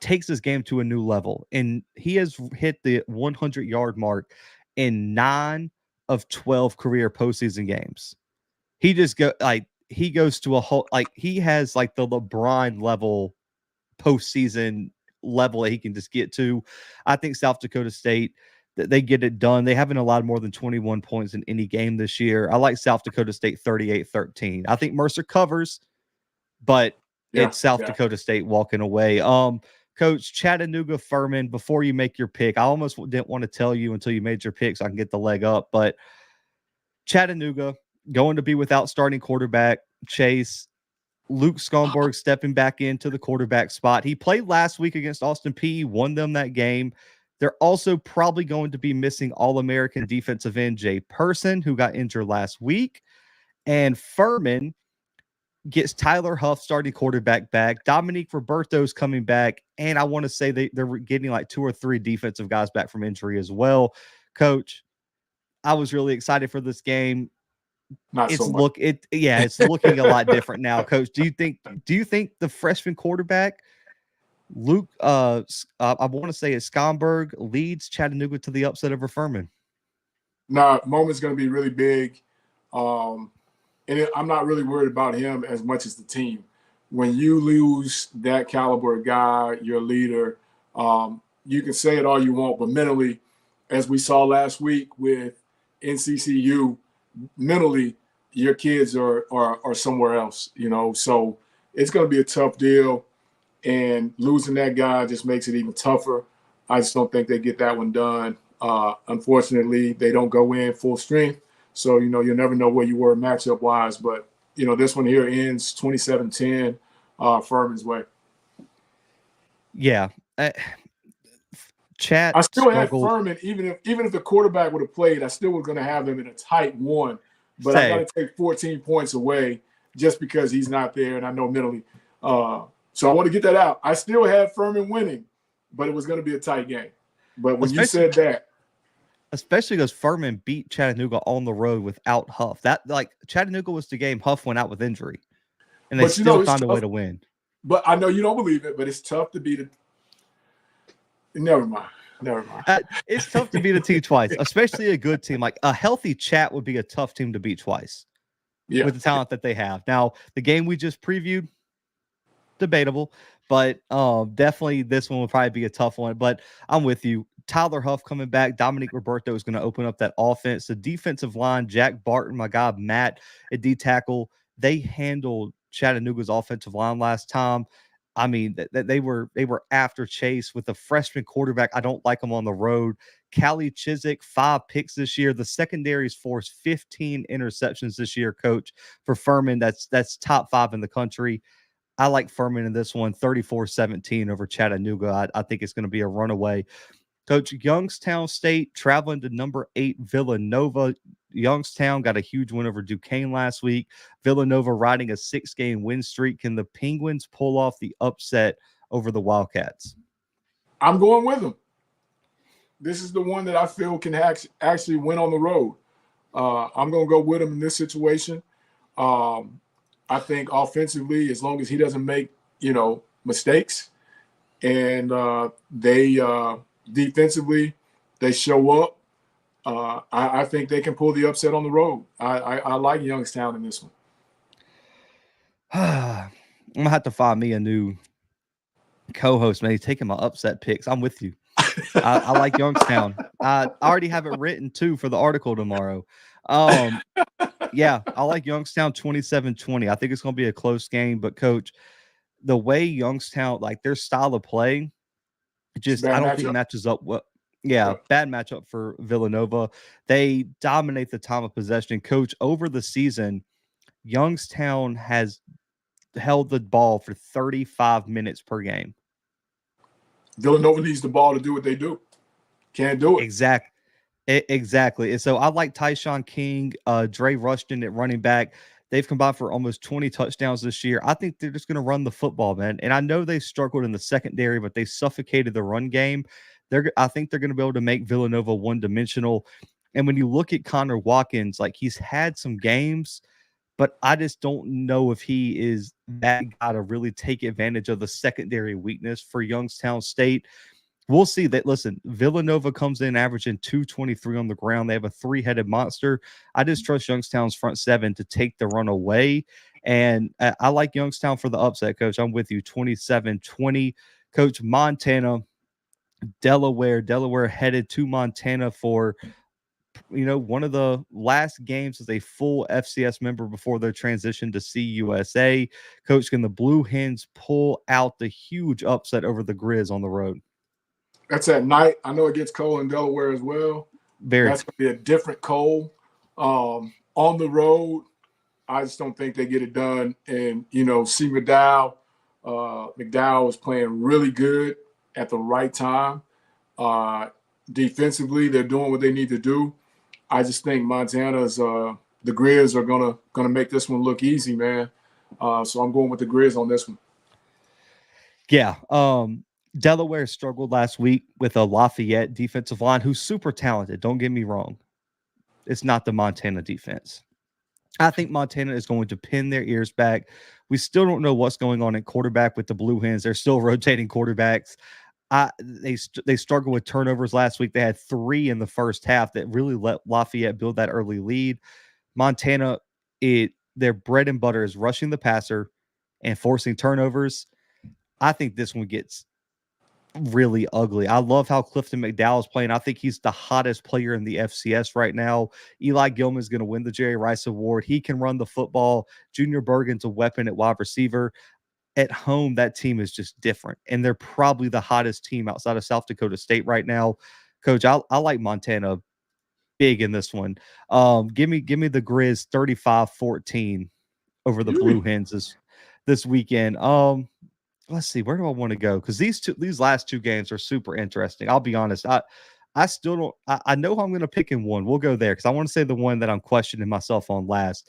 takes his game to a new level, and he has hit the 100-yard mark in 9 of 12 career postseason games. He goes to a whole, like, he has like the LeBron level postseason level that he can just get to. I think South Dakota State, they get it done. They haven't allowed more than 21 points in any game this year. I like South Dakota State 38-13. I think Mercer covers, but it's South Dakota State walking away. Coach, Chattanooga Furman, before you make your pick, I almost didn't want to tell you until you made your pick so I can get the leg up, but Chattanooga going to be without starting quarterback Chase. Luke Skomberg stepping back into the quarterback spot. He played last week against Austin Peay, won them that game. They're also probably going to be missing All-American defensive end Jay Person, who got injured last week. And Furman gets Tyler Huff starting quarterback back. Dominique Roberto's coming back. And I want to say they're getting like 2 or 3 defensive guys back from injury as well. Coach, I was really excited for this game. Not so much. It's looking a lot different now, Coach. Do you think the freshman quarterback Luke I want to say it's Skomberg leads Chattanooga to the upset over Furman? Nah, Moment's going to be really big. I'm not really worried about him as much as the team. When you lose that caliber of guy, your leader, you can say it all you want, but mentally, as we saw last week with NCCU, mentally, your kids are somewhere else, you know. So it's going to be a tough deal, and losing that guy just makes it even tougher. I just don't think they get that one done. Unfortunately, they don't go in full strength. So, you know, you'll never know where you were matchup-wise. But, you know, this one here ends 27-10 Furman's way. Yeah. I still had Furman, even if the quarterback would have played, I still was going to have them in a tight one. But I got to take 14 points away just because he's not there, and I know mentally. So I want to get that out. I still had Furman winning, but it was going to be a tight game. But when you said that. Especially because Furman beat Chattanooga on the road without Huff. Chattanooga was the game Huff went out with injury, and they still found a way to win. But I know you don't believe it, but it's tough to beat it. Never mind. It's tough to beat a team twice, especially a good team. Like a healthy Chat would be a tough team to beat twice with the talent that they have. Now, the game we just previewed, debatable, but definitely this one will probably be a tough one. But I'm with you. Tyler Huff coming back. Dominique Roberto is going to open up that offense. The defensive line, Jack Barton, my guy Matt at D tackle, they handled Chattanooga's offensive line last time. I mean, they were after Chase with a freshman quarterback. I don't like him on the road. Callie Chiswick, 5 picks this year. The secondary's forced 15 interceptions this year, Coach, for Furman. That's top 5 in the country. I like Furman in this one, 34-17 over Chattanooga. I think it's going to be a runaway. Coach, Youngstown State traveling to number 8 Villanova. Youngstown got a huge win over Duquesne last week. Villanova riding a 6-game win streak. Can the Penguins pull off the upset over the Wildcats? I'm going with them. This is the one that I feel can actually win on the road. I'm going to go with them in this situation. I think offensively, as long as he doesn't make, mistakes, and defensively, they show up. I think they can pull the upset on the road. I like Youngstown in this one. I'm going to have to find me a new co-host, man. He's taking my upset picks. I'm with you. I like Youngstown. I already have it written, too, for the article tomorrow. Yeah, I like Youngstown 27-20. I think it's going to be a close game. But, Coach, the way Youngstown, their style of play, I don't think matches up well. Yeah, bad matchup for Villanova. They dominate the time of possession. Coach, over the season, Youngstown has held the ball for 35 minutes per game. Villanova needs the ball to do what they do. Can't do it. Exactly. And so I like Tyshawn King, Dre Rushton at running back. They've combined for almost 20 touchdowns this year. I think they're just going to run the football, man. And I know they struggled in the secondary, but they suffocated the run game. I think they're going to be able to make Villanova one-dimensional. And when you look at Connor Watkins, he's had some games, but I just don't know if he is that guy to really take advantage of the secondary weakness for Youngstown State. We'll see that. Listen, Villanova comes in averaging 223 on the ground. They have a 3-headed monster. I just trust Youngstown's front 7 to take the run away. And I like Youngstown for the upset, Coach. I'm with you, 27-20. Coach, Montana, Delaware headed to Montana for, one of the last games as a full FCS member before their transition to CUSA. Coach, can the Blue Hens pull out the huge upset over the Grizz on the road? That's at night. I know it gets cold in Delaware as well. That's going to be a different cold. On the road, I just don't think they get it done. And, C. McDowell was playing really good at the right time. Defensively, they're doing what they need to do. I just think Montana's the Grizz are gonna make this one look easy, man. So I'm going with the Grizz on this one. Yeah. Delaware struggled last week with a Lafayette defensive line who's super talented. Don't get me wrong. It's not the Montana defense. I think Montana is going to pin their ears back. We still don't know what's going on at quarterback with the Blue Hens. They're still rotating quarterbacks. They struggled with turnovers last week. They had 3 in the first half that really let Lafayette build that early lead. Montana, their bread and butter is rushing the passer and forcing turnovers. I think this one gets really ugly. I love how Clifton McDowell is playing. I think he's the hottest player in the FCS right now. Eli Gilman is going to win the Jerry Rice Award. He can run the football. Junior Bergen's a weapon at wide receiver. At home, that team is just different, and they're probably the hottest team outside of South Dakota State right now. Coach, I like Montana big in this one. Give me the Grizz 35-14 over the Blue Hens this weekend. Let's see, where do I want to go? Because these last 2 games are super interesting. I'll be honest. I still don't. I know who I'm going to pick in one. We'll go there because I want to say the one that I'm questioning myself on last.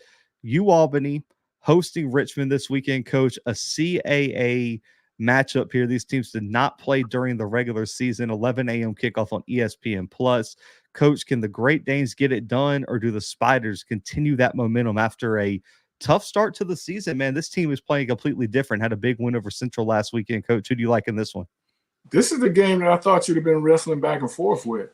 Albany hosting Richmond this weekend, Coach. A CAA matchup here. These teams did not play during the regular season. 11 a.m. kickoff on ESPN Plus. Coach, can the Great Danes get it done, or do the Spiders continue that momentum after a tough start to the season? Man, this team is playing completely different. Had a big win over Central last weekend. Coach, who do you like in this one? This is the game that I thought you'd have been wrestling back and forth with.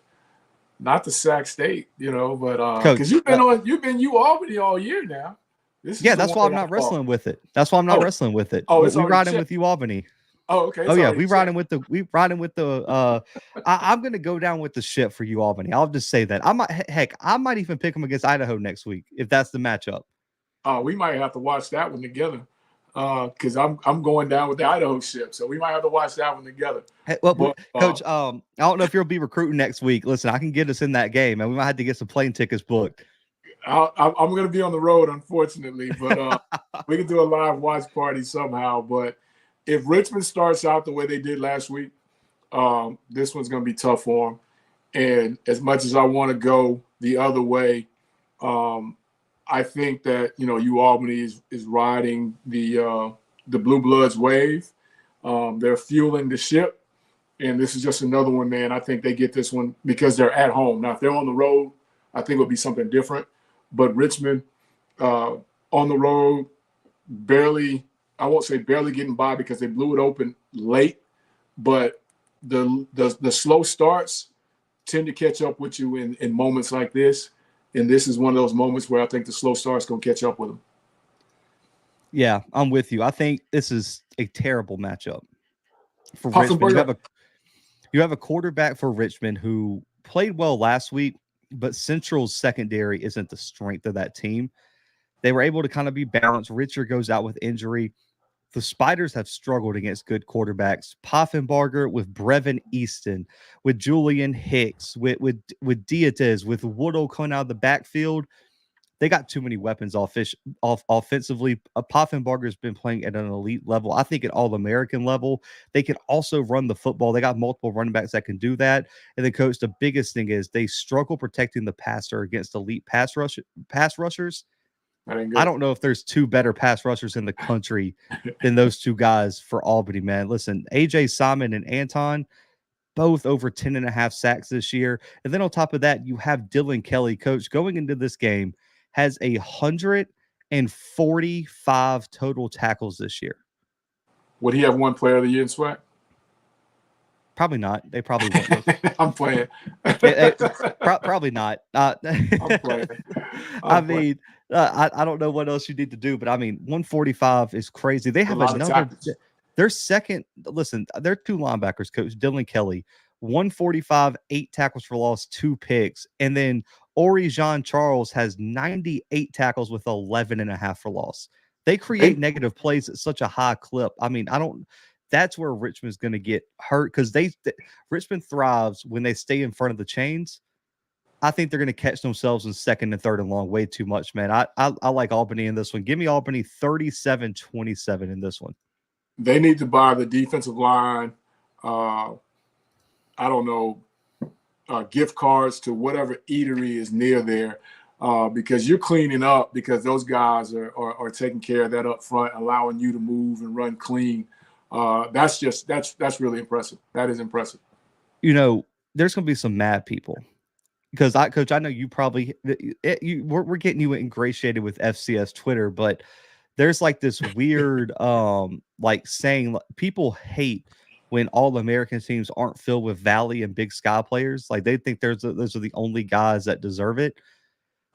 Not the Sac State, but because you've been Albany all year now. That's why I'm not wrestling with it. That's why I'm not wrestling with it. Oh, we riding with Albany. Oh, okay. Oh yeah, we riding with the. I'm gonna go down with the ship for Albany. I'll just say that. I might even pick them against Idaho next week if that's the matchup. We might have to watch that one together. Because I'm going down with the Idaho ship, so we might have to watch that one together. Hey, Coach, I don't know if you'll be recruiting next week. Listen, I can get us in that game, and we might have to get some plane tickets booked. I'm going to be on the road, unfortunately, but we can do a live watch party somehow. But if Richmond starts out the way they did last week, this one's going to be tough for them. And as much as I want to go the other way, I think that Albany is riding the Bluebloods wave. They're fueling the ship, and this is just another one, man. I think they get this one because they're at home. Now, if they're on the road, I think it'll be something different. But Richmond on the road, I won't say barely getting by because they blew it open late, but the slow starts tend to catch up with you in moments like this. And this is one of those moments where I think the slow start's going to catch up with them. Yeah, I'm with you. I think this is a terrible matchup for Richmond. You have a quarterback for Richmond who played well last week, but Central's secondary isn't the strength of that team. They were able to kind of be balanced. Richard goes out with injury. The Spiders have struggled against good quarterbacks. Poffenbarger with Brevin Easton, with Julian Hicks, with Diaz, with Woodle coming out of the backfield. They got too many weapons offensively. Poffenbarger's been playing at an elite level. I think at All-American level. They can also run the football. They got multiple running backs that can do that. And then, Coach, the biggest thing is they struggle protecting the passer against elite pass rushers. I don't know if there's 2 better pass rushers in the country than those 2 guys for Albany, man. Listen, AJ Simon and Anton, both over 10.5 sacks this year. And then on top of that, you have Dylan Kelly, Coach, going into this game, has 145 total tackles this year. Would he have one player of the year in SWAC? Probably not. They probably won't. I'm playing. Probably not. I'm playing. I don't know what else you need to do, but 145 is crazy. They have another. Their second. Listen, their 2 linebackers, Coach Dylan Kelly, 145, 8 tackles for loss, 2 picks, and then Ori Jean Charles has 98 tackles with 11.5 for loss. They create negative plays at such a high clip. That's where Richmond's going to get hurt because Richmond thrives when they stay in front of the chains. I think they're going to catch themselves in second and third and long way too much, man. I like Albany in this one. Give me Albany 37-27 in this one. They need to buy the defensive line. I don't know, gift cards to whatever eatery is near there because you're cleaning up because those guys are taking care of that up front, allowing you to move and run clean. That's really impressive. That is impressive. There's going to be some mad people because Coach, I know you probably we're getting you ingratiated with FCS Twitter, but there's like this weird like saying people hate when all American teams aren't filled with Valley and Big Sky players. Like they think those are the only guys that deserve it.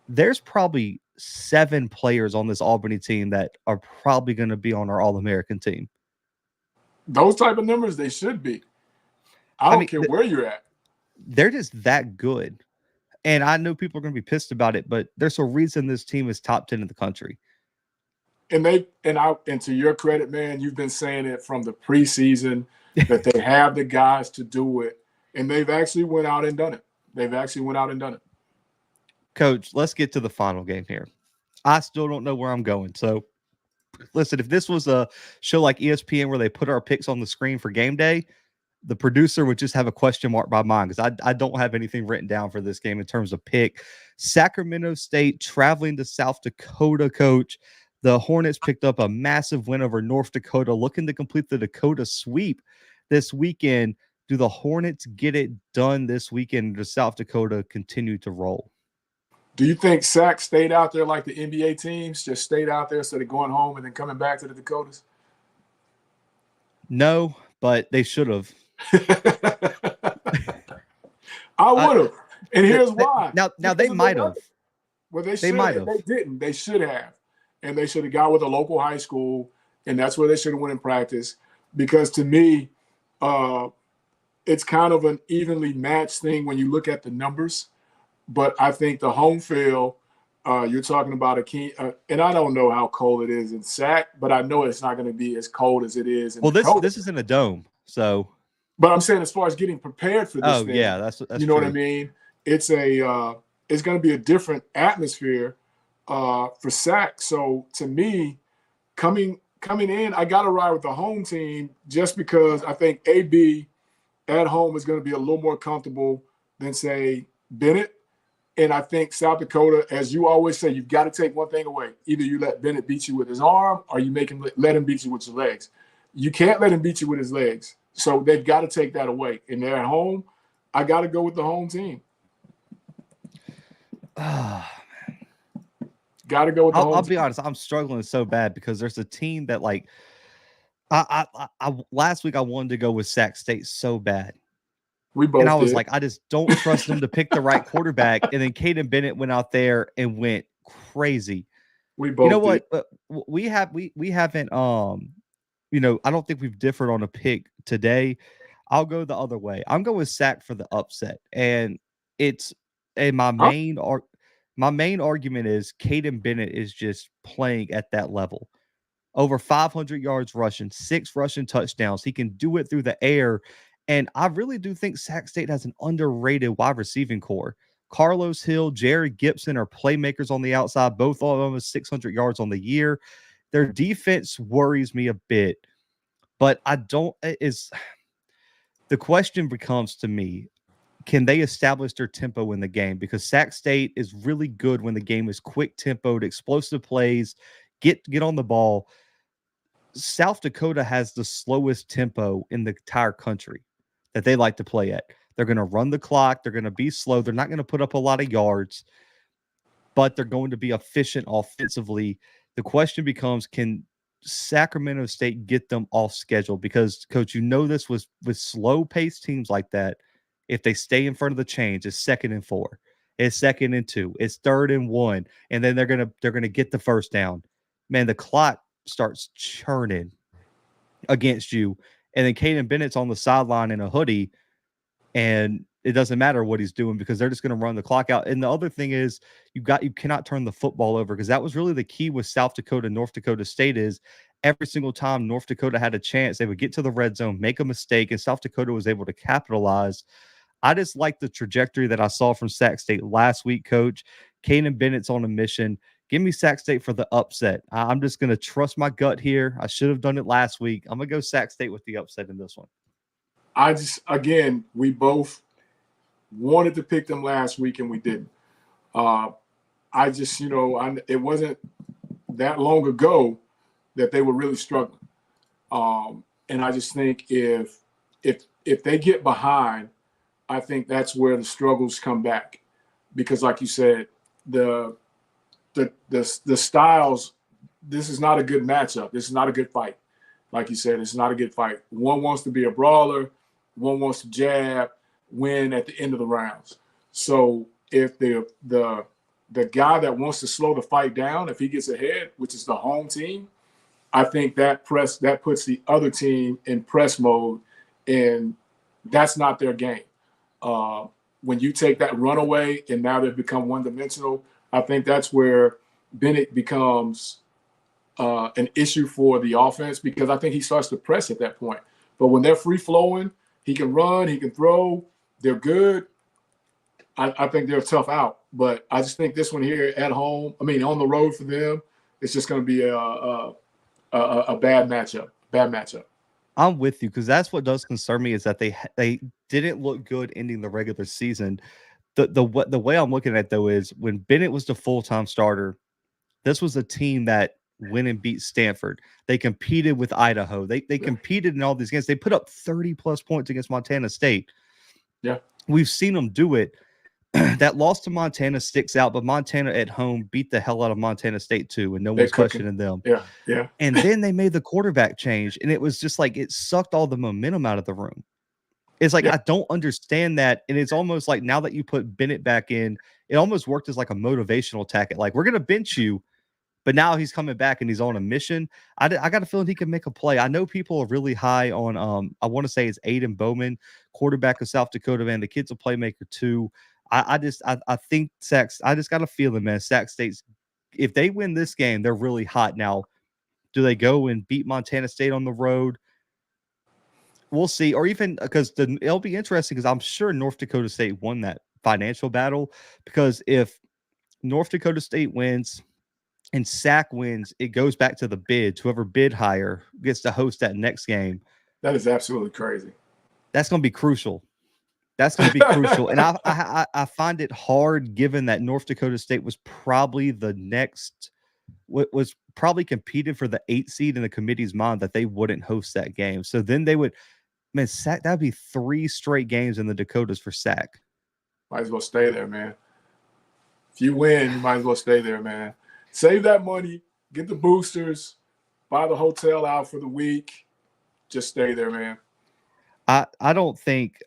There's probably 7 players on this Albany team that are probably going to be on our All-American team. Those type of numbers, they should be. I don't care where you're at. They're just that good. And I know people are going to be pissed about it, but there's a reason this team is top 10 in the country. And to your credit, man, you've been saying it from the preseason that they have the guys to do it, and they've actually went out and done it. Coach, let's get to the final game here. I still don't know where I'm going. So, listen, if this was a show like ESPN where they put our picks on the screen for game day, the producer would just have a question mark by mine because I don't have anything written down for this game in terms of pick. Sacramento State traveling to South Dakota, Coach. The Hornets picked up a massive win over North Dakota, looking to complete the Dakota sweep this weekend. Do the Hornets get it done this weekend? Does South Dakota continue to roll? Do you think SAC stayed out there like the NBA teams, just stayed out there instead of going home and then coming back to the Dakotas? No, but they should have. I would have. And here's why. Now they might have. Well, they might have. They didn't. They should have. And they should have got with a local high school, and that's where they should have went in practice. Because to me, it's kind of an evenly matched thing when you look at the numbers. But I think the home field, you're talking about a key, and I don't know how cold it is in SAC, but I know it's not going to be as cold as it is in this is in a dome, so. But I'm saying as far as getting prepared for this thing, yeah, that's you know what I mean? It's going to be a different atmosphere for SAC. So to me, coming in, I got to ride with the home team just because I think AB at home is going to be a little more comfortable than, say, Bennett. And I think South Dakota, as you always say, you've got to take one thing away. Either you let Bennett beat you with his arm or you let him beat you with your legs. You can't let him beat you with his legs. So they've got to take that away. And they're at home. I got to go with the home team. Oh, man. Got to go with the home team. I'll be honest. I'm struggling so bad because there's a team that, like, I last week I wanted to go with Sac State so bad. And I was like, I just don't trust them to pick the right quarterback. And then Caden Bennett went out there and went crazy. We both. You know what? We haven't. I don't think we've differed on a pick today. I'll go the other way. I'm going with Sac for the upset, and my main argument is Caden Bennett is just playing at that level. Over 500 yards rushing, 6 rushing touchdowns. He can do it through the air. And I really do think Sac State has an underrated wide receiving core. Carlos Hill, Jared Gibson are playmakers on the outside. Both of them with 600 yards on the year. Their defense worries me a bit, but the question becomes to me, can they establish their tempo in the game? Because Sac State is really good when the game is quick tempoed, explosive plays, get on the ball. South Dakota has the slowest tempo in the entire country that they like to play at. They're going to run the clock. They're going to be slow. They're not going to put up a lot of yards, but they're going to be efficient offensively. The question becomes, can Sacramento State get them off schedule? Because, Coach, this was with slow-paced teams like that, if they stay in front of the chains, it's 2nd and 4. It's 2nd and 2. It's 3rd and 1. And then they're gonna get the first down. Man, the clock starts churning against you. And then Caden Bennett's on the sideline in a hoodie, and it doesn't matter what he's doing because they're just going to run the clock out. And the other thing is you cannot turn the football over, because that was really the key with South Dakota, North Dakota State, is every single time North Dakota had a chance, they would get to the red zone, make a mistake, and South Dakota was able to capitalize. I just like the trajectory that I saw from Sac State last week, Coach. Caden Bennett's on a mission. Give me Sac State for the upset. I'm just going to trust my gut here. I should have done it last week. I'm going to go Sac State with the upset in this one. We both wanted to pick them last week and we didn't. It wasn't that long ago that they were really struggling. And I just think if they get behind, I think that's where the struggles come back. because, like you said, the styles. This is not a good matchup. This is not a good fight. Like you said, it's not a good fight. One wants to be a brawler. One wants to jab, win at the end of the rounds. So if the guy that wants to slow the fight down, if he gets ahead, which is the home team, I think that puts the other team in press mode, and that's not their game. When you take that runaway and now they've become one-dimensional, I think that's where Bennett becomes an issue for the offense, because I think he starts to press at that point. But when they're free-flowing, he can run, he can throw, they're good. I think they're a tough out. But I just think this one here at home, on the road for them, it's just going to be a bad matchup. Bad matchup. I'm with you, because that's what does concern me, is that they didn't look good ending the regular season. The way I'm looking at it, though, is when Bennett was the full-time starter, this was a team that went and beat Stanford. They competed with Idaho. They competed in all these games. They put up 30-plus points against Montana State. Yeah. We've seen them do it. That loss to Montana sticks out, but Montana at home beat the hell out of Montana State too, and no one's questioning them. Yeah. And then they made the quarterback change, and it was just like it sucked all the momentum out of the room. It's like, I don't understand that, and it's almost like now that you put Bennett back in, it almost worked as like a motivational tactic. Like, we're going to bench you, but now he's coming back and he's on a mission. I got a feeling he can make a play. I know people are really high on, I want to say it's Aiden Bowman, quarterback of South Dakota, man. The kid's a playmaker too. I think I just got a feeling, man, Sac State's, if they win this game, they're really hot. Now, do they go and beat Montana State on the road? We'll see. Or even because it'll be interesting, because I'm sure North Dakota State won that financial battle, because if North Dakota State wins and Sac wins, it goes back to the bids. Whoever bid higher gets to host that next game. That is absolutely crazy. That's going to be crucial. That's going to be crucial. And I find it hard, given that North Dakota State was probably the next, was probably competed for the 8th seed in the committee's mind, that they wouldn't host that game. So then they would, man, Sac, that'd be 3 straight games in the Dakotas for Sac. Might as well stay there, man. If you win, you might as well stay there, man. Save that money, get the boosters, buy the hotel out for the week. Just stay there, man. I don't think,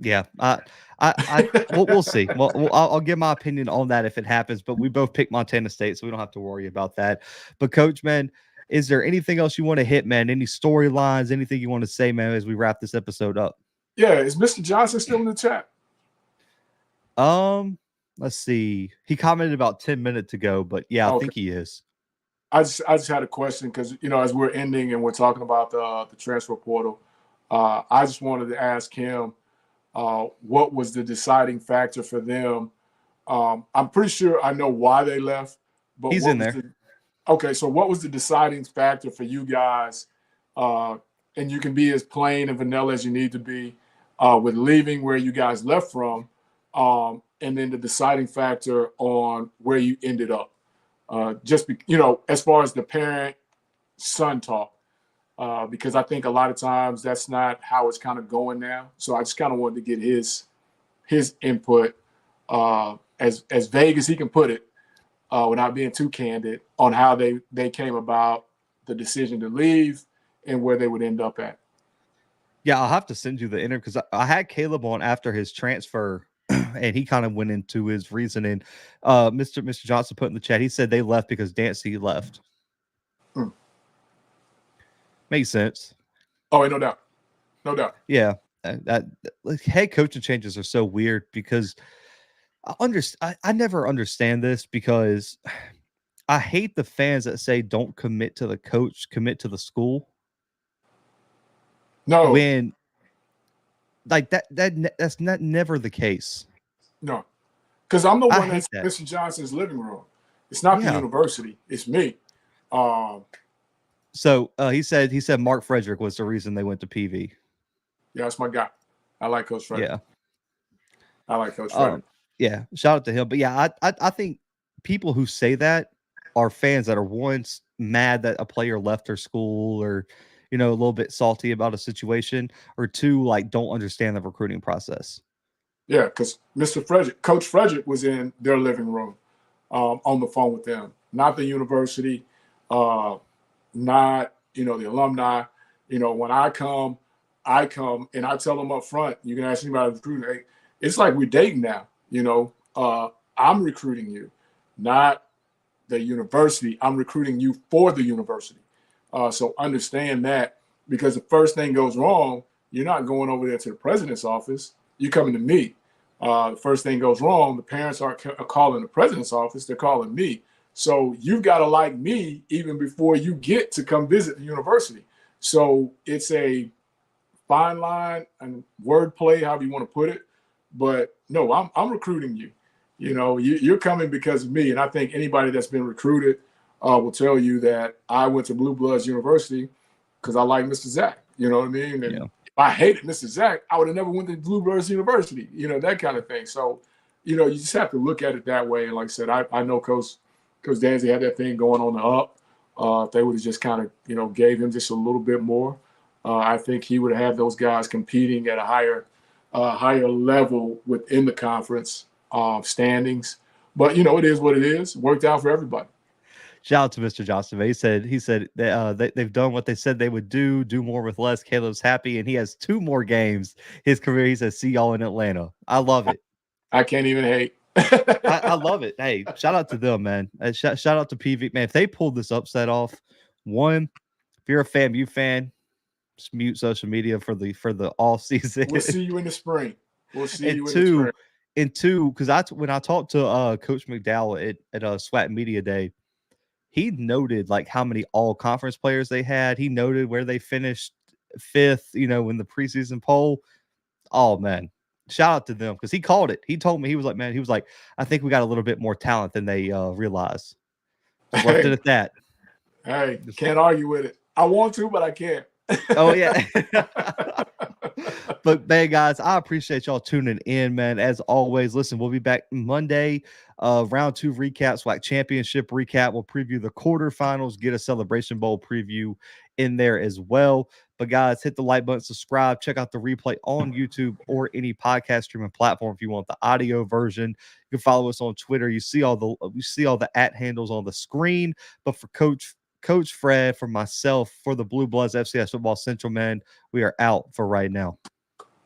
we'll see. Well, I'll give my opinion on that if it happens, but we both picked Montana State, so we don't have to worry about that. But Coach, man, is there anything else you want to hit, man? Any storylines, anything you want to say, man, as we wrap this episode up? Yeah, is Mr. Johnson still in the chat? Let's see. He commented about 10 minutes ago, but yeah, I think he is. I just had a question, because as we're ending and we're talking about the transfer portal, I just wanted to ask him what was the deciding factor for them. I'm pretty sure I know why they left, but he's in there. Okay, so what was the deciding factor for you guys? And you can be as plain and vanilla as you need to be with leaving where you guys left from, and then the deciding factor on where you ended up. As far as the parent-son talk, because I think a lot of times that's not how it's kind of going now. So I just kind of wanted to get his input, as vague as he can put it, without being too candid, on how they came about the decision to leave and where they would end up at. Yeah, I'll have to send you the interview, because I had Caleb on after his transfer, and he kind of went into his reasoning. Mr. Johnson put in the chat, he said they left because Dancy left. Makes sense. Oh, no doubt. No doubt. Yeah. Head coaching changes are so weird, because I never understand this, because I hate the fans that say don't commit to the coach, commit to the school. No. When like that's never the case. No. Because I'm the one that's in Mr. Johnson's living room. It's not the university. It's me. So he said Mark Frederick was the reason they went to PV. Yeah, that's my guy. I like Coach Frederick. Yeah. I like Coach Frederick. Yeah, shout out to him. But yeah, I think people who say that are fans that are once mad that a player left their school, or a little bit salty about a situation, or two, like, don't understand the recruiting process. Yeah, because Coach Frederick was in their living room on the phone with them, not the university, not the alumni. When I come and I tell them up front. You can ask anybody recruiting. Hey, it's like we're dating now. I'm recruiting you, not the university. I'm recruiting you for the university. So understand that, because the first thing goes wrong, you're not going over there to the president's office. You're coming to me. The first thing goes wrong, the parents aren't calling the president's office. They're calling me. So you've got to like me even before you get to come visit the university. So it's a fine line and wordplay, however you want to put it. But no, I'm recruiting you. You're coming because of me. And I think anybody that's been recruited will tell you that I went to Bluebloods University because I like Mr. Zach. You know what I mean? And if I hated Mr. Zach, I would have never went to Bluebloods University, that kind of thing. So, you just have to look at it that way. And like I said, I know Coach Danzy had that thing going on the up. If they would have just kind of, gave him just a little bit more, I think he would have had those guys competing at a higher level within the conference standings. But, it is what it is. It worked out for everybody. Shout out to Mr. Johnson. He said they've done what they said they would do more with less. Caleb's happy, and he has 2 more games his career. He says, see y'all in Atlanta. I love it. I can't even hate. I love it. Hey, shout out to them, man. Shout out to PV, man. If they pulled this upset off, if you're a FAMU fan, just mute social media for the all season. We'll see you in the spring. We'll see you in the spring. And 2, because when I talked to Coach McDowell at SWAC Media Day, he noted like how many all conference players they had. He noted where they finished 5th, in the preseason poll. Oh man, shout out to them, because he called it. He told me, he was like, I think we got a little bit more talent than they realized. Just left it at that. Hey, can't argue with it. I want to, but I can't. Oh yeah. But man, guys, I appreciate y'all tuning in, man. As always, listen, we'll be back Monday. Round 2 recap, SWAC Championship recap. We'll preview the quarterfinals, get a Celebration Bowl preview in there as well. But guys, hit the like button, subscribe, check out the replay on YouTube or any podcast streaming platform if you want the audio version. You can follow us on Twitter. You see all the @ handles on the screen. But for Coach Fred, for myself, for the Blue Bloods FCS Football Central, man, we are out for right now.